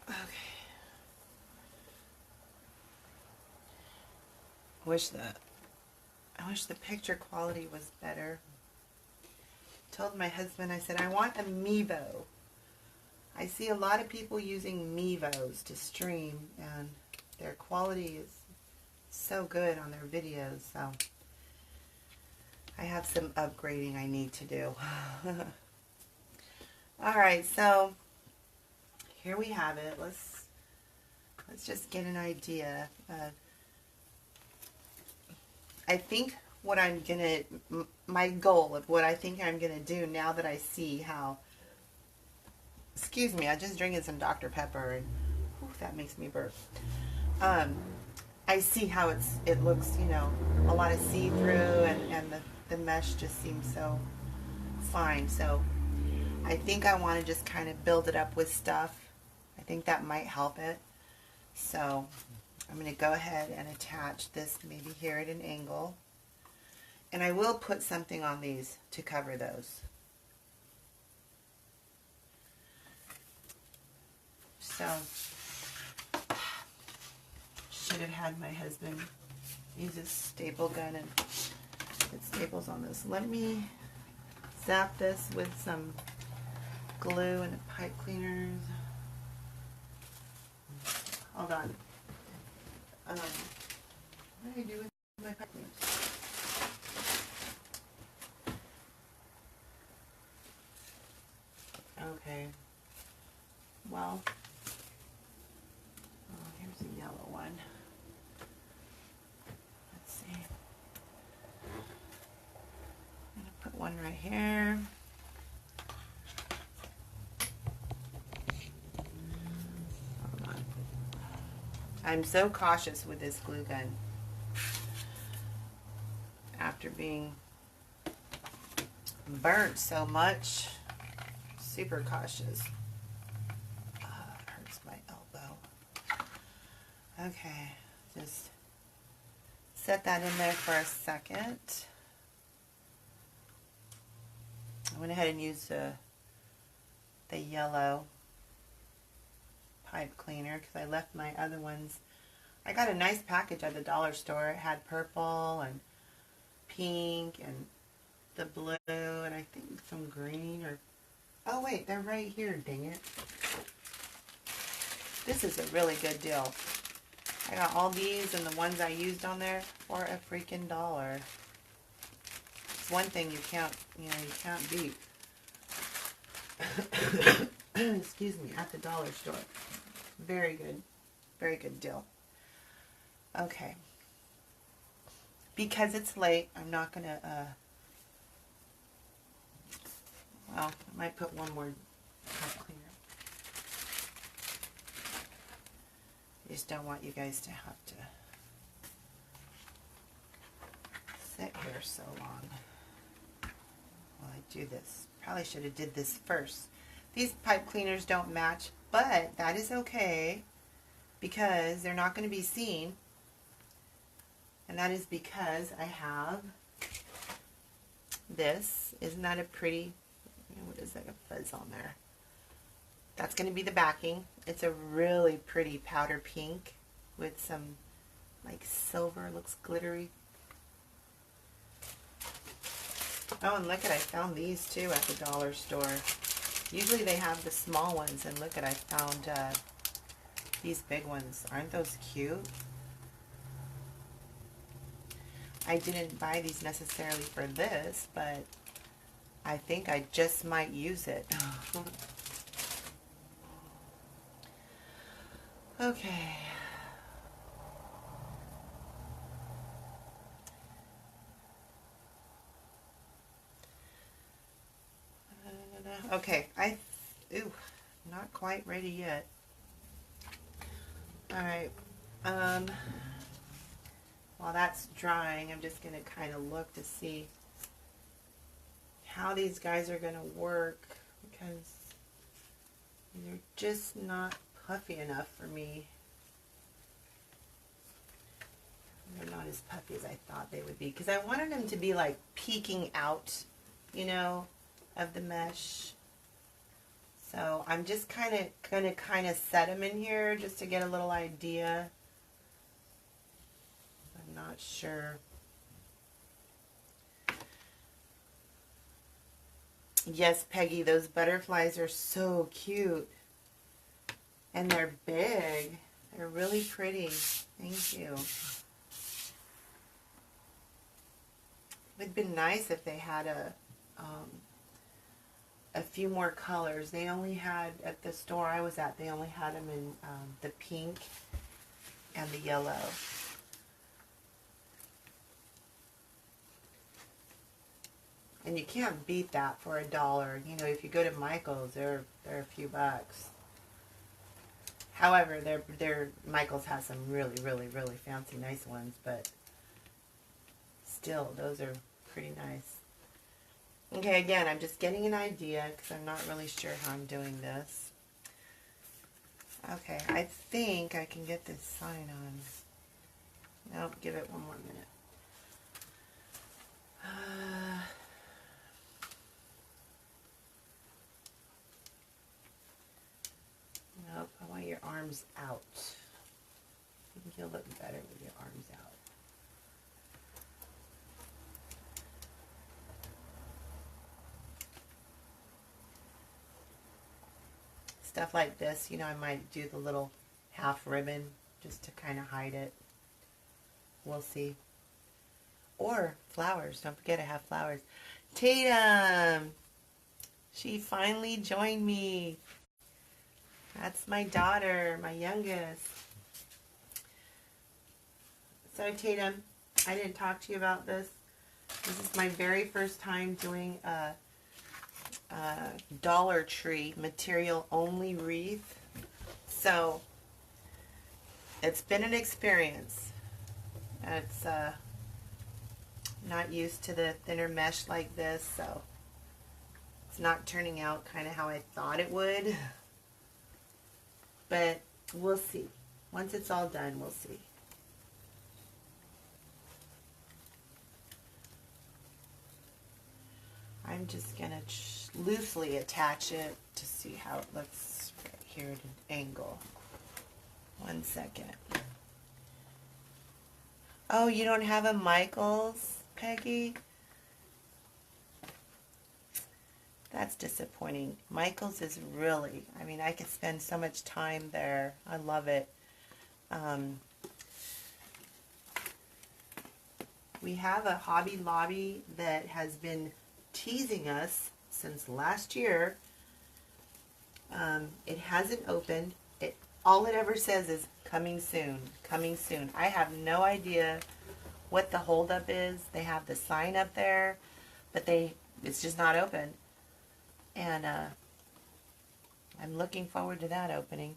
Okay. I wish the picture quality was better. Told my husband, I said, I want a Mevo. I see a lot of people using Mevos to stream, and their quality is so good on their videos, so I have some upgrading I need to do. Alright, so here we have it. Let's let's just get an idea of, I think what I'm gonna, my goal of what I think I'm gonna do now that I see how, excuse me, I'm just drinking some Dr. Pepper and whew, that makes me burp. I see how it looks, you know, a lot of see-through, and the mesh just seems so fine. So I think I want to just kind of build it up with stuff. I think that might help it. So I'm going to go ahead and attach this maybe here at an angle. And I will put something on these to cover those. So, should have had my husband use his staple gun and put staples on this. Let me zap this with some glue and a pipe cleaner. Hold on. What do I do with my pipe cleaners? Okay. Well, here's a yellow one. Let's see. I'm going to put one right here. Hold on. I'm so cautious with this glue gun. After being burnt so much, super cautious. Hurts my elbow. Okay, just set that in there for a second. I went ahead and used the yellow pipe cleaner because I left my other ones. I got a nice package at the dollar store. It had purple and pink and the blue and I think some green or... Oh wait, they're right here, dang it. This is a really good deal. I got all these and the ones I used on there for a freaking $1. It's one thing you can't beat. Excuse me, at the dollar store. Very good deal. Okay. Because it's late, I'm not gonna, well, I might put one more pipe cleaner. I just don't want you guys to have to sit here so long while I do this. Probably should have did this first. These pipe cleaners don't match, but that is okay because they're not going to be seen. And that is because I have this. Isn't that a pretty, what is that, a fuzz on there? That's going to be the backing. It's a really pretty powder pink with some like silver, looks glittery. Oh, and look at, I found these too at the dollar store. Usually they have the small ones, and look at, I found these big ones. Aren't those cute? I didn't buy these necessarily for this, but I think I just might use it. Okay. Okay, not quite ready yet. All right. While that's drying, I'm just going to kind of look to see how these guys are going to work because they're just not puffy enough for me. They're not as puffy as I thought they would be because I wanted them to be like peeking out, you know, of the mesh. So I'm just going to set them in here just to get a little idea. I'm not sure. Yes, Peggy, those butterflies are so cute. And they're big. They're really pretty. Thank you. It would have been nice if they had a few more colors. They only had, at the store I was at, they only had them in the pink and the yellow. And you can't beat that for $1. You know, if you go to Michael's, they're a few bucks. However, Michael's has some really, really, really fancy, nice ones, but still, those are pretty nice. Okay, again, I'm just getting an idea because I'm not really sure how I'm doing this. Okay, I think I can get this sign on. Nope, give it one more minute. Nope, I want your arms out. I think you'll look better with your arms out. Stuff like this, you know, I might do the little half ribbon just to kind of hide it. We'll see. Or flowers. Don't forget I have flowers. Tatum! She finally joined me. That's my daughter, my youngest. So Tatum, I didn't talk to you about this. This is my very first time doing a Dollar Tree material only wreath. So it's been an experience. It's not used to the thinner mesh like this, so it's not turning out kind of how I thought it would. But we'll see. Once it's all done, we'll see. I'm just going to loosely attach it to see how it looks right here at an angle. 1 second. Oh, you don't have a Michael's, Peggy? That's disappointing. Michael's is really, I mean, I could spend so much time there. I love it. We have a Hobby Lobby that has been teasing us since last year. It hasn't opened. All it ever says is coming soon, coming soon. I have no idea what the holdup is. They have the sign up there, but it's just not open. And I'm looking forward to that opening.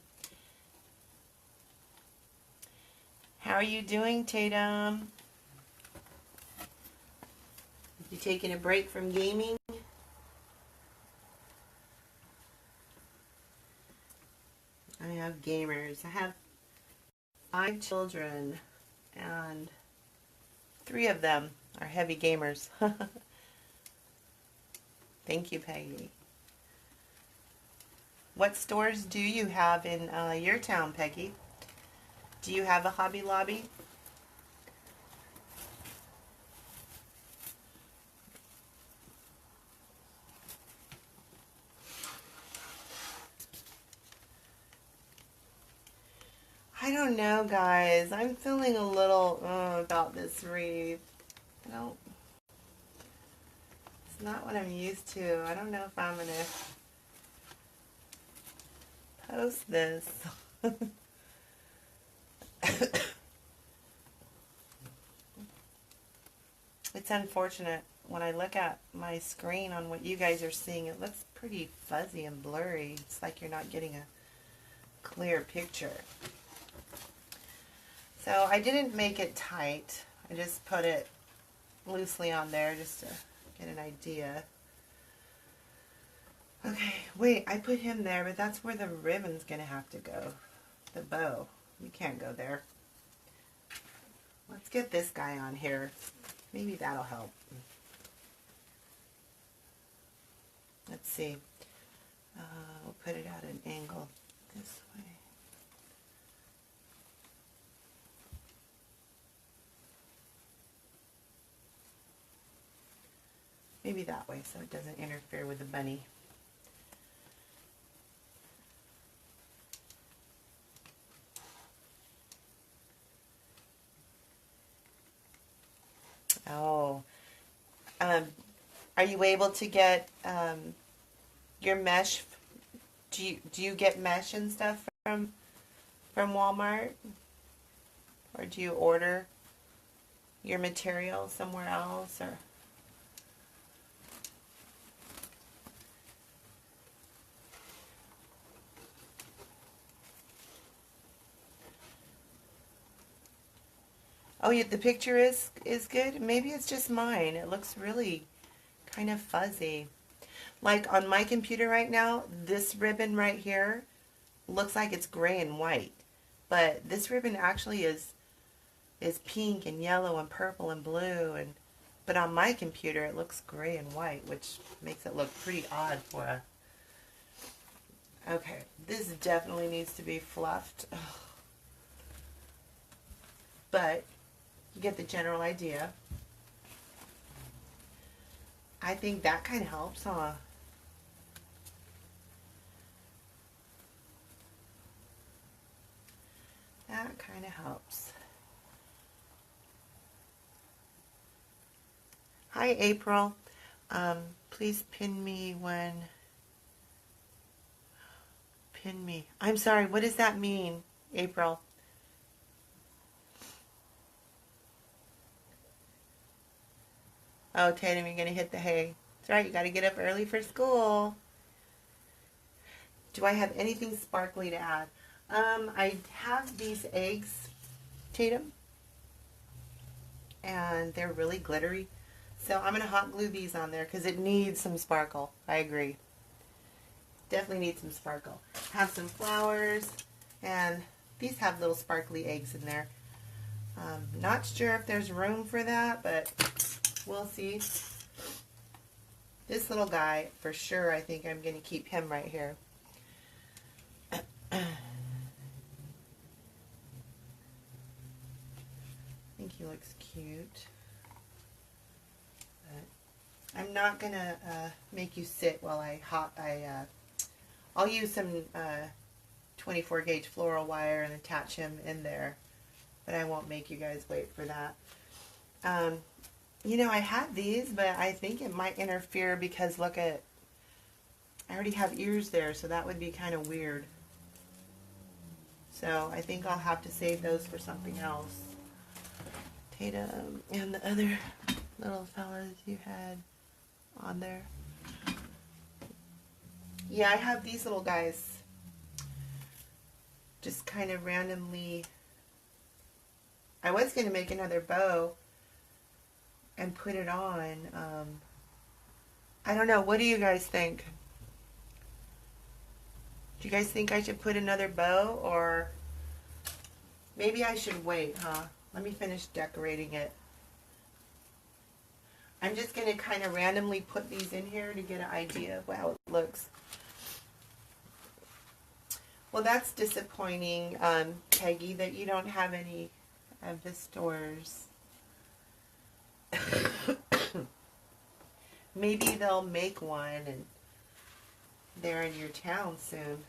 How are you doing, Tatum? You taking a break from gaming? I have gamers. I have 5 children, and 3 of them are heavy gamers. Thank you, Peggy. What stores do you have in your town, Peggy? Do you have a Hobby Lobby? I don't know, guys. I'm feeling a little about this wreath. It's not what I'm used to. I don't know if I'm going to post this. It's unfortunate. When I look at my screen on what you guys are seeing, it looks pretty fuzzy and blurry. It's like you're not getting a clear picture. So I didn't make it tight. I just put it loosely on there just to get an idea. Okay, wait, I put him there, but that's where the ribbon's going to have to go. The bow. You can't go there. Let's get this guy on here. Maybe that'll help. Let's see. We'll put it at an angle this way. Maybe that way so it doesn't interfere with the bunny. Oh. Are you able to get your mesh? Do you get mesh and stuff from Walmart? Or do you order your material somewhere else? Or oh, yeah, the picture is good. Maybe it's just mine. It looks really kind of fuzzy. Like on my computer right now, this ribbon right here looks like it's gray and white. But this ribbon actually is pink and yellow and purple and blue, and but on my computer it looks gray and white, which makes it look pretty odd for a... Okay, this definitely needs to be fluffed. Ugh. But you get the general idea. I think that kind of helps, huh? That kind of helps. Hi, April. Please pin me when... Pin me. I'm sorry, what does that mean, April? Oh, Tatum, you're going to hit the hay. That's right, you got to get up early for school. Do I have anything sparkly to add? I have these eggs, Tatum, and they're really glittery. So I'm going to hot glue these on there because it needs some sparkle. I agree. Definitely needs some sparkle. Have some flowers, and these have little sparkly eggs in there. Not sure if there's room for that, but we'll see. This little guy, for sure, I think I'm going to keep him right here. I think he looks cute. But I'm not going to make you sit while I'll use some 24 gauge floral wire and attach him in there, but I won't make you guys wait for that. You know, I had these, but I think it might interfere because look at, I already have ears there, so that would be kind of weird. So I think I'll have to save those for something else. Tatum and the other little fellas you had on there. Yeah, I have these little guys just kind of randomly. I was going to make another bow and put it on. I don't know. What do you guys think? Do you guys think I should put another bow, or maybe I should wait, huh? Let me finish decorating it. I'm just going to kind of randomly put these in here to get an idea of how it looks. Well, that's disappointing, Peggy, that you don't have any of the stores. Maybe they'll make one and they're in your town soon.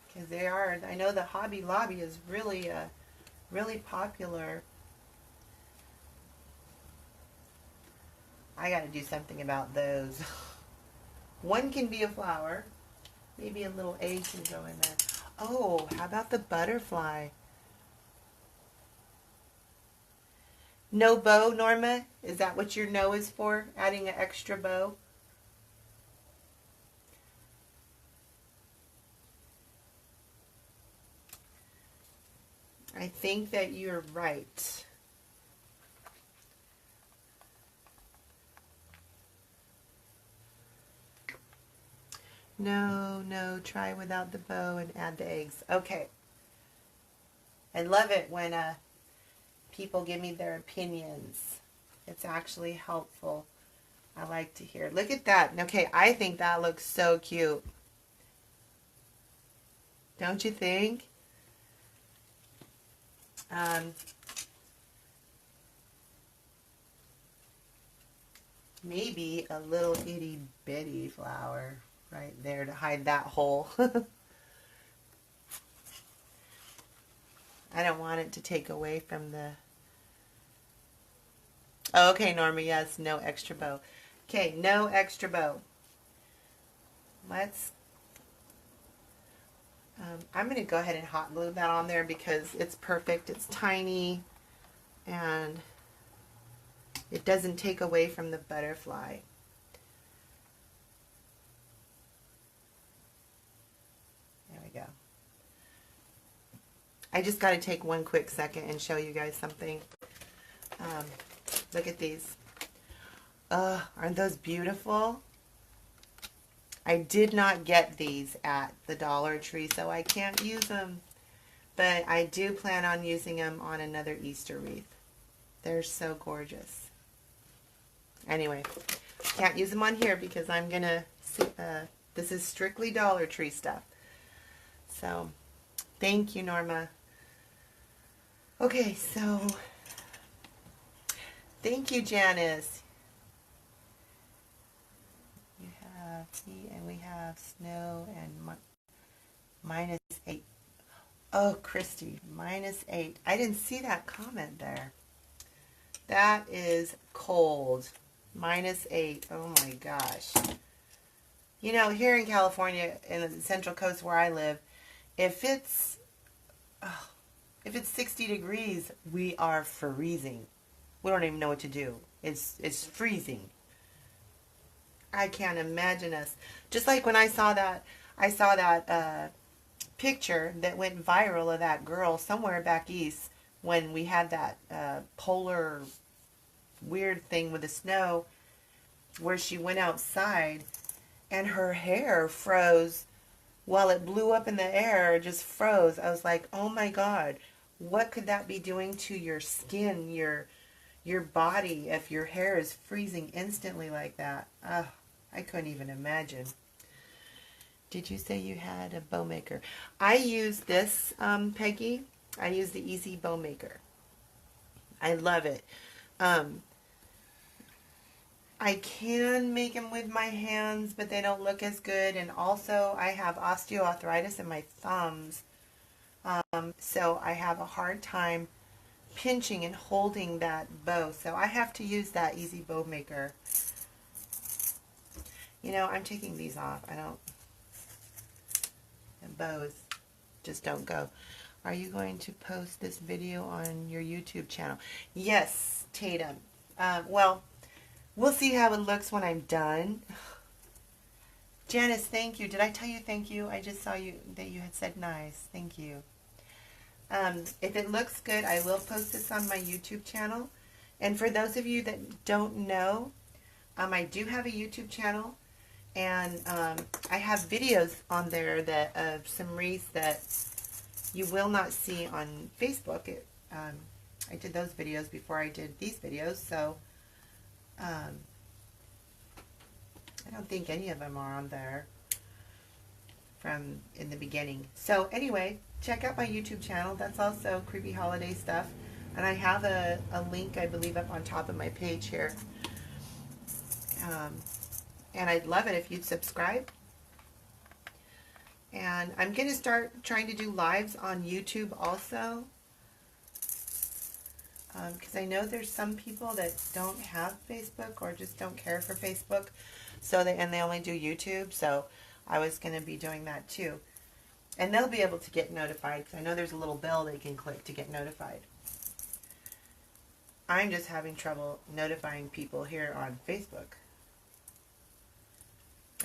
Because they are. I know the Hobby Lobby is really, really popular. I got to do something about those. One can be a flower. Maybe a little egg can go in there. Oh, how about the butterfly? No bow, Norma? Is that what your no is for? Adding an extra bow? I think that you're right. No, no, try without the bow and add the eggs. Okay. I love it when people give me their opinions. It's actually helpful. I like to hear. Look at that. Okay, I think that looks so cute. Don't you think? Maybe a little itty bitty flower right there to hide that hole. I don't want it to take away from the... Oh, okay, Norma, yes, no extra bow. Okay, no extra bow. Let's... I'm going to go ahead and hot glue that on there because it's perfect. It's tiny and it doesn't take away from the butterfly. There we go. I just got to take one quick second and show you guys something. Look at these. Aren't those beautiful? I did not get these at the Dollar Tree, so I can't use them. But I do plan on using them on another Easter wreath. They're so gorgeous. Anyway, can't use them on here because I'm going to, this is strictly Dollar Tree stuff. So, thank you, Norma. Okay, so, thank you, Janice. You have heat and we have snow and -8. Oh, Christy, -8. I didn't see that comment there. That is cold. -8. Oh my gosh. You know, here in California, in the Central Coast where I live, if it's 60 degrees, we are freezing. We don't even know what to do. It's freezing. I can't imagine us. Just like when I saw that picture that went viral of that girl somewhere back east when we had that polar weird thing with the snow where she went outside and her hair froze while it blew up in the air. It just froze. I was like, oh my God, what could that be doing to your skin, your body, if your hair is freezing instantly like that? I couldn't even imagine. Did you say you had a bow maker? I use this, Peggy. I use the Easy Bow Maker. I love it. I can make them with my hands, but they don't look as good. And also, I have osteoarthritis in my thumbs. So I have a hard time pinching and holding that bow. So I have to use that Easy Bow Maker. You know, I'm taking these off. The bows just don't go. Are you going to post this video on your YouTube channel? Yes, Tatum. Well, we'll see how it looks when I'm done. Janice, thank you. Did I tell you thank you? I just saw that you had said nice. Thank you. If it looks good, I will post this on my YouTube channel. And for those of you that don't know, I do have a YouTube channel. And I have videos on there that of some wreaths that you will not see on Facebook. I did those videos before I did these videos, so I don't think any of them are on there from in the beginning. So anyway, check out my YouTube channel. That's also creepy holiday stuff. And I have a link, I believe, up on top of my page here. And I'd love it if you'd subscribe. And I'm going to start trying to do lives on YouTube also. Because I know there's some people that don't have Facebook or just don't care for Facebook. And they only do YouTube. So I was going to be doing that too. And they'll be able to get notified. Because I know there's a little bell they can click to get notified. I'm just having trouble notifying people here on Facebook.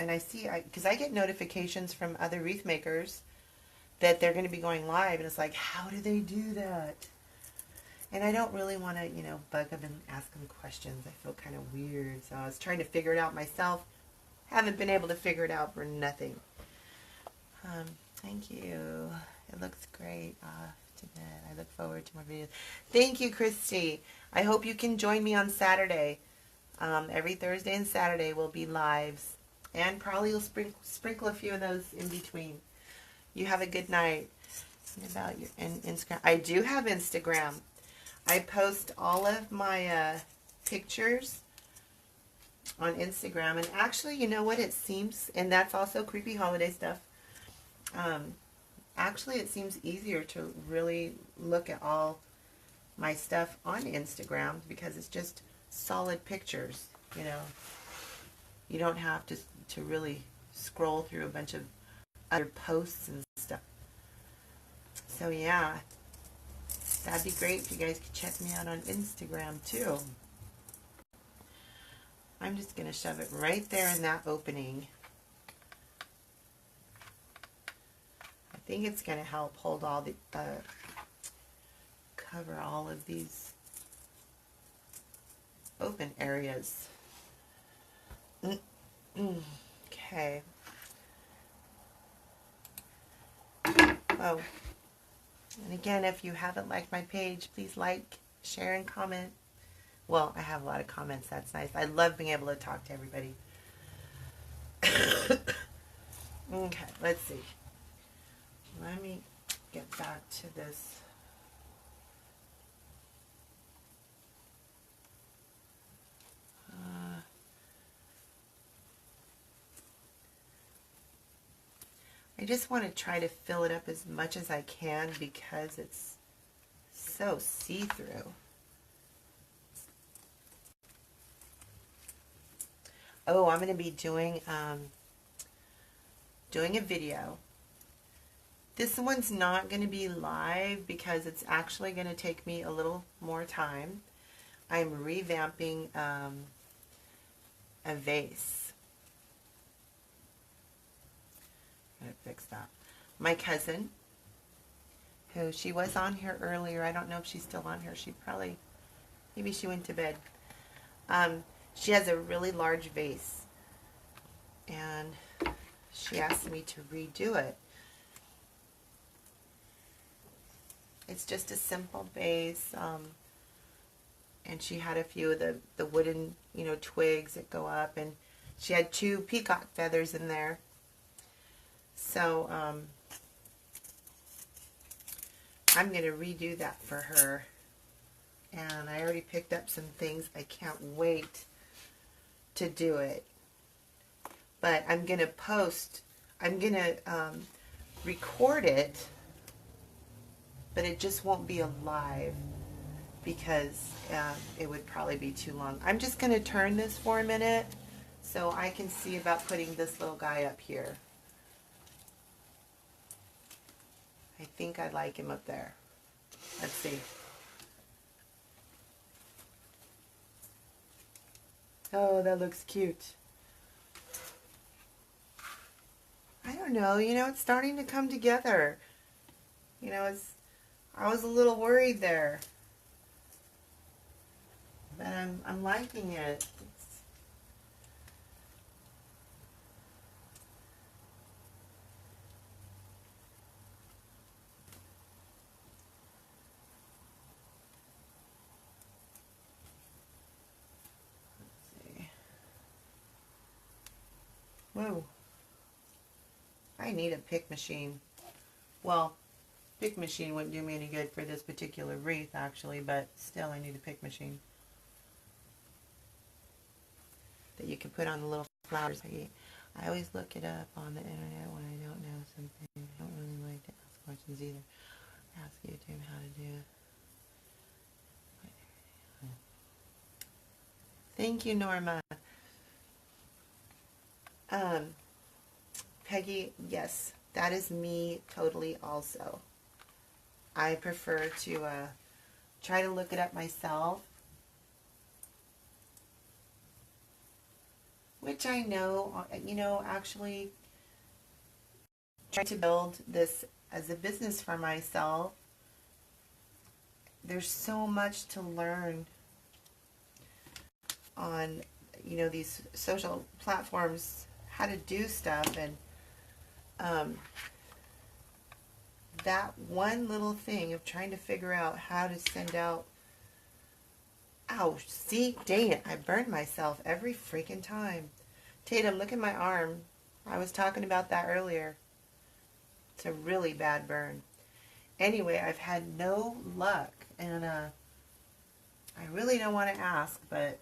And I see, because I get notifications from other wreath makers that they're going to be going live, and it's like, how do they do that? And I don't really want to, bug them and ask them questions. I feel kind of weird, so I was trying to figure it out myself. Haven't been able to figure it out for nothing. Thank you. It looks great. Off to bed. I look forward to more videos. Thank you, Christy. I hope you can join me on Saturday. Every Thursday and Saturday will be lives. And probably you'll sprinkle a few of those in between. You have a good night. About your Instagram. I do have Instagram. I post all of my pictures on Instagram. And actually, you know what? It seems, and that's also creepy holiday stuff. Actually, it seems easier to really look at all my stuff on Instagram because it's just solid pictures, You don't have to really scroll through a bunch of other posts and stuff. So yeah, that'd be great if you guys could check me out on Instagram too. I'm just going to shove it right there in that opening. I think it's going to help hold all the, cover all of these open areas. Okay. Oh, and again, if you haven't liked my page, please like, share, and comment. Well, I have a lot of comments. That's nice. I love being able to talk to everybody. Okay, let's see. Let me get back to this. I just want to try to fill it up as much as I can because it's so see-through. Oh, I'm going to be doing a video. This one's not going to be live because it's actually going to take me a little more time. I'm revamping a vase. Gotta fix that. My cousin, who she was on here earlier. I don't know if she's still on here. She probably, maybe she went to bed. She has a really large vase, and she asked me to redo it. It's just a simple vase, and she had a few of the wooden, twigs that go up, and she had 2 peacock feathers in there. So I'm going to redo that for her, and I already picked up some things. I can't wait to do it. But I'm going to record it, but it just won't be alive because it would probably be too long. I'm just going to turn this for a minute so I can see about putting this little guy up here. I think I like him up there. Let's see. Oh, that looks cute. I don't know, it's starting to come together. I was a little worried there. But I'm liking it. Whoa. I need a pick machine. Well, pick machine wouldn't do me any good for this particular wreath, actually, but still I need a pick machine that you can put on the little flowers. I always look it up on the internet when I don't know something. I don't really like to ask questions either. Ask YouTube how to do it. Thank you, Norma. Peggy, yes, that is me totally also. I prefer to try to look it up myself, which I know, actually trying to build this as a business for myself, there's so much to learn on, these social platforms, how to do stuff, and that one little thing of trying to figure out how to send out, ouch, see, dang it, I burned myself every freaking time. Tatum, look at my arm. I was talking about that earlier. It's a really bad burn. Anyway, I've had no luck, and I really don't want to ask, but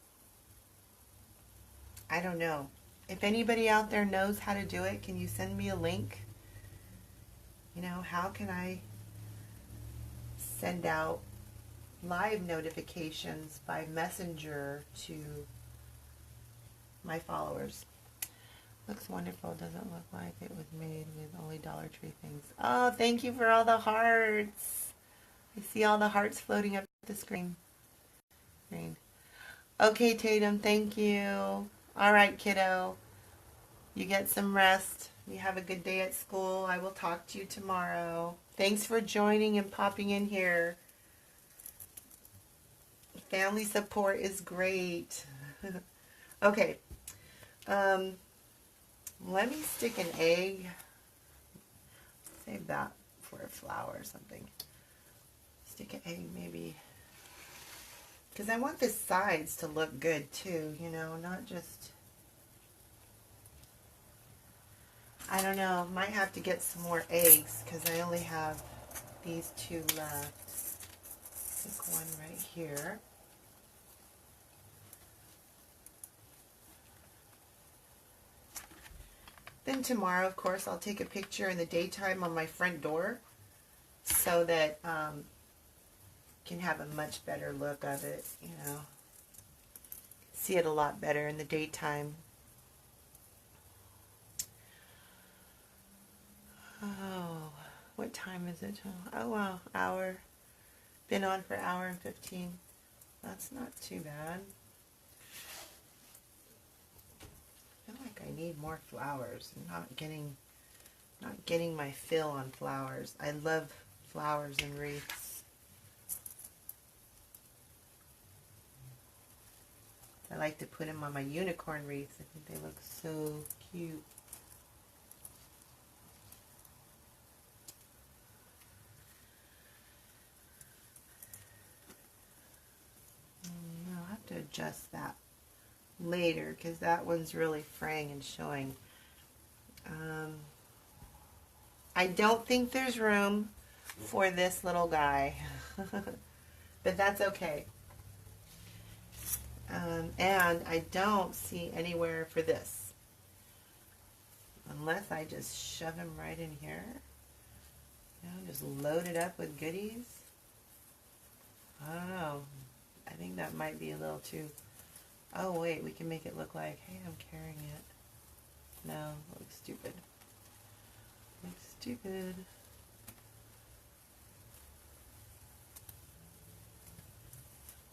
I don't know. If anybody out there knows how to do it, can you send me a link? How can I send out live notifications by messenger to my followers? Looks wonderful. Doesn't look like it was made with only Dollar Tree things. Oh, thank you for all the hearts. I see all the hearts floating up the screen. Okay, Tatum, thank you. All right, kiddo. You get some rest. You have a good day at school. I will talk to you tomorrow. Thanks for joining and popping in here. Family support is great. Okay. Let me stick an egg. Save that for a flower or something. Stick an egg maybe. Because I want the sides to look good too, you know, not just... I don't know, might have to get some more eggs because I only have these two left. Stick one right here. Then tomorrow, of course, I'll take a picture in the daytime on my front door so that can have a much better look of it, you know. See it a lot better in the daytime. Oh, what time is it? Oh, wow, hour. Been on for an hour and 15. That's not too bad. I feel like I need more flowers. I'm not getting my fill on flowers. I love flowers and wreaths. I like to put them on my unicorn wreaths. I think they look so cute. I'll have to adjust that later because that one's really fraying and showing. I don't think there's room for this little guy, but that's okay. And I don't see anywhere for this, unless I just shove him right in here. You know, just load it up with goodies. I don't know. I think that might be a little too... Oh, wait, we can make it look like, hey, I'm carrying it. No, it looks stupid. Looks stupid.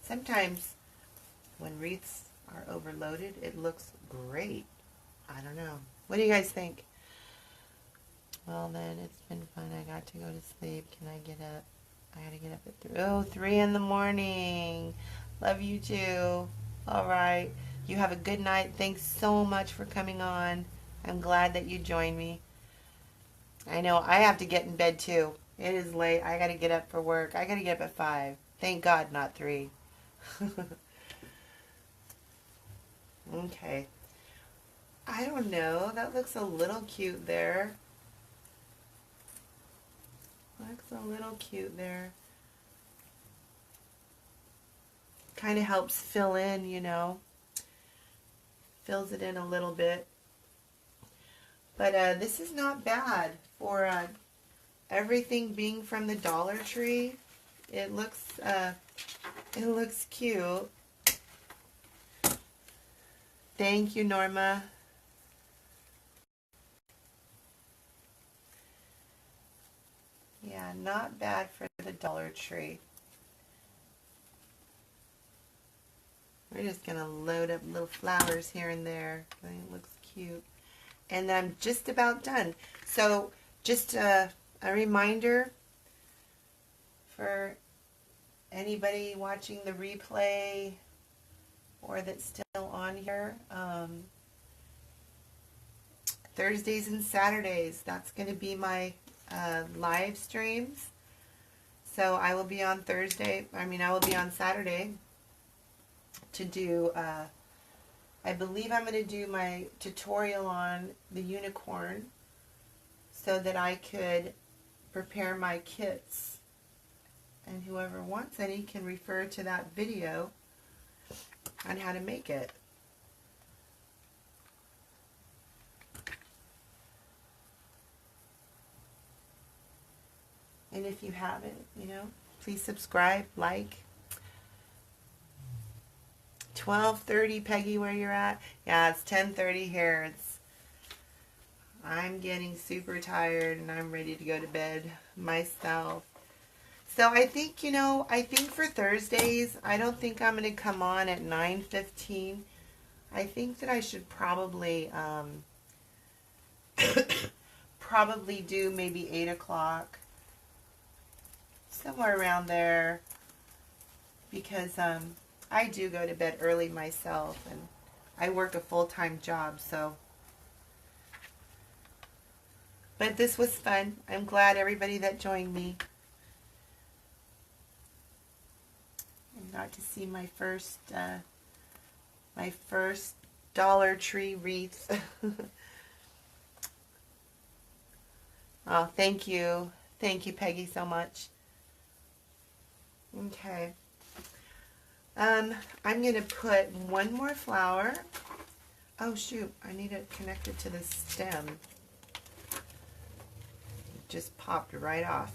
Sometimes when wreaths are overloaded, it looks great. I don't know. What do you guys think? Well, then, it's been fun. I got to go to sleep. Can I get up? I gotta get up at 3 in the morning. Love you too. All right. You have a good night. Thanks so much for coming on. I'm glad that you joined me. I know I have to get in bed too. It is late. I gotta get up for work. I gotta get up at 5. Thank God, not 3. Okay. I don't know. That looks a little cute there. Looks a little cute there. Kind of helps fill in, you know. Fills it in a little bit. But this is not bad for everything being from the Dollar Tree. It looks cute. Thank you, Norma. Yeah, not bad for the Dollar Tree. We're just going to load up little flowers here and there. I think it looks cute. And I'm just about done. So just a reminder for anybody watching the replay or that's still on here. Thursdays and Saturdays, that's going to be my live streams. So I will be on I will be on Saturday to do, I believe I'm going to do my tutorial on the unicorn so that I could prepare my kits. And whoever wants any can refer to that video on how to make it. And if you haven't, you know, please subscribe, like. 12:30, Peggy, where you're at? Yeah, it's 10:30 here. I'm getting super tired and I'm ready to go to bed myself. So I think, you know, I think for Thursdays, I don't think I'm going to come on at 9:15. I think that I should probably probably do maybe 8 o'clock, somewhere around there, because I do go to bed early myself, and I work a full-time job, so. But this was fun. I'm glad everybody that joined me. And got to see my first Dollar Tree wreath. Oh, thank you. Thank you, Peggy, so much. Okay. I'm going to put one more flower. Oh, shoot. I need it connected to the stem. It just popped right off.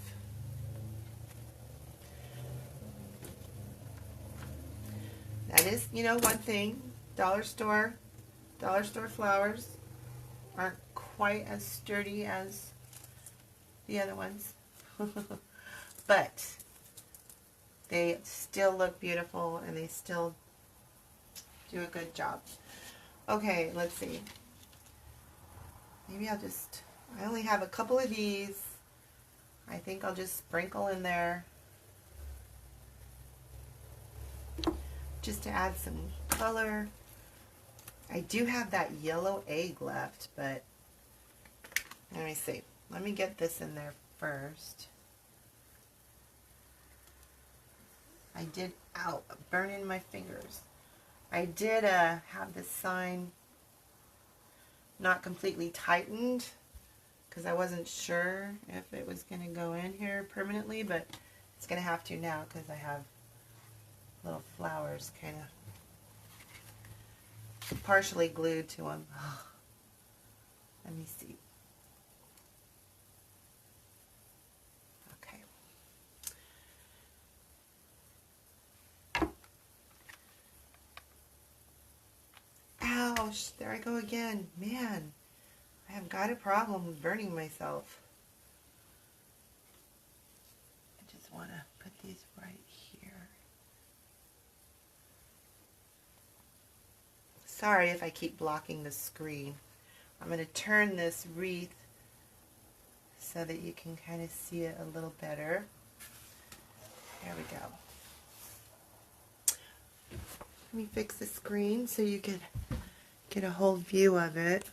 That is, you know, one thing. Dollar store flowers aren't quite as sturdy as the other ones. But they still look beautiful and they still do a good job. Okay, let's see. Maybe I only have a couple of these. I think I'll just sprinkle in there just to add some color. I do have that yellow egg left, but let me see. Let me get this in there first. I did, ow, burning my fingers. I did have this sign not completely tightened because I wasn't sure if it was going to go in here permanently, but it's going to have to now because I have little flowers kind of partially glued to them. Let me see. Ouch, there I go again. Man, I have got a problem with burning myself. I just want to put these right here. Sorry if I keep blocking the screen. I'm going to turn this wreath so that you can kind of see it a little better. There we go. Let me fix the screen so you can get a whole view of it.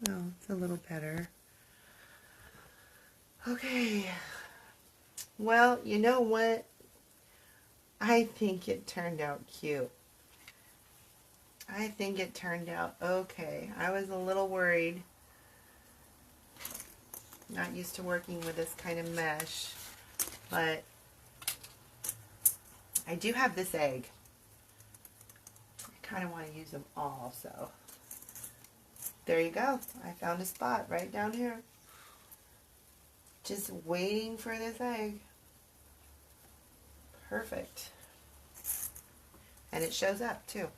Oh, it's a little better. Okay. Well, you know what? I think it turned out cute. I think it turned out okay. I was a little worried. Not used to working with this kind of mesh, but I do have this egg. I kind of want to use them all, so there you go. I found a spot right down here. Just waiting for this egg. Perfect. And it shows up too.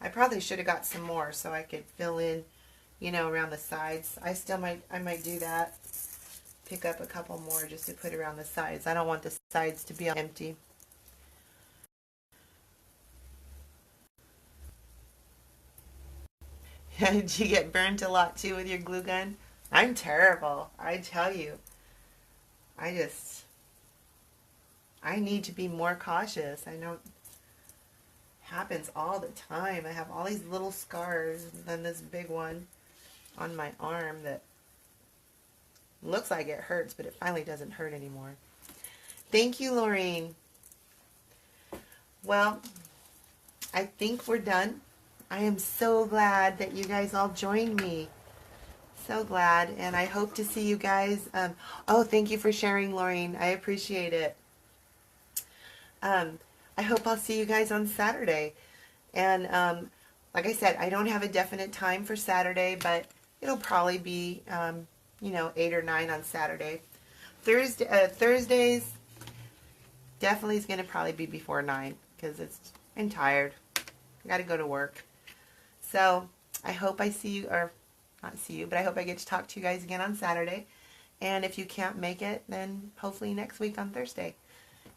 I probably should have got some more so I could fill in, you know, around the sides. I might do that. Pick up a couple more just to put around the sides. I don't want the sides to be empty. Did you get burnt a lot too with your glue gun? I'm terrible, I tell you. I need to be more cautious. I know it happens all the time. I have all these little scars and then this big one on my arm that looks like it hurts, but it finally doesn't hurt anymore. Thank you, Lorraine. Well, I think we're done. I am so glad that you guys all joined me. So glad, and I hope to see you guys. Oh, thank you for sharing, Lorraine. I appreciate it. I hope I'll see you guys on Saturday. And like I said, I don't have a definite time for Saturday, but it'll probably be, you know, 8 or 9 on Saturday. Thursdays definitely is going to probably be before 9 because I'm tired. I got to go to work. So I hope I see you, or not see you, but I hope I get to talk to you guys again on Saturday. And if you can't make it, then hopefully next week on Thursday.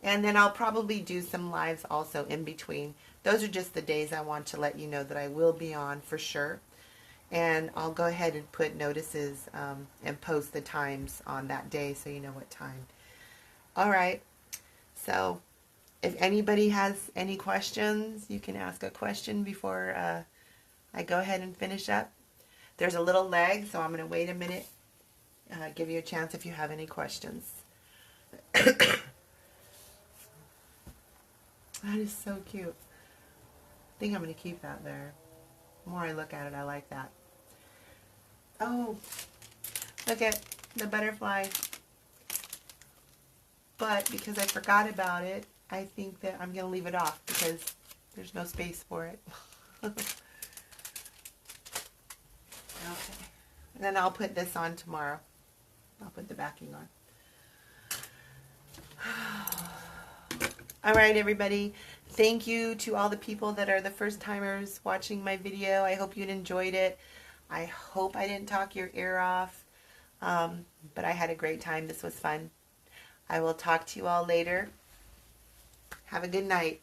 And then I'll probably do some lives also in between. Those are just the days I want to let you know that I will be on for sure. And I'll go ahead and put notices and post the times on that day so you know what time. All right. So if anybody has any questions, you can ask a question before I go ahead and finish up. There's a little lag, so I'm going to wait a minute. Give you a chance if you have any questions. That is so cute. I think I'm going to keep that there. The more I look at it, I like that. Oh, look at the butterfly. But because I forgot about it, I think that I'm going to leave it off because there's no space for it. Okay. And then I'll put this on tomorrow. I'll put the backing on. All right, everybody. Thank you to all the people that are the first timers watching my video. I hope you enjoyed it. I hope I didn't talk your ear off. But I had a great time. This was fun. I will talk to you all later. Have a good night.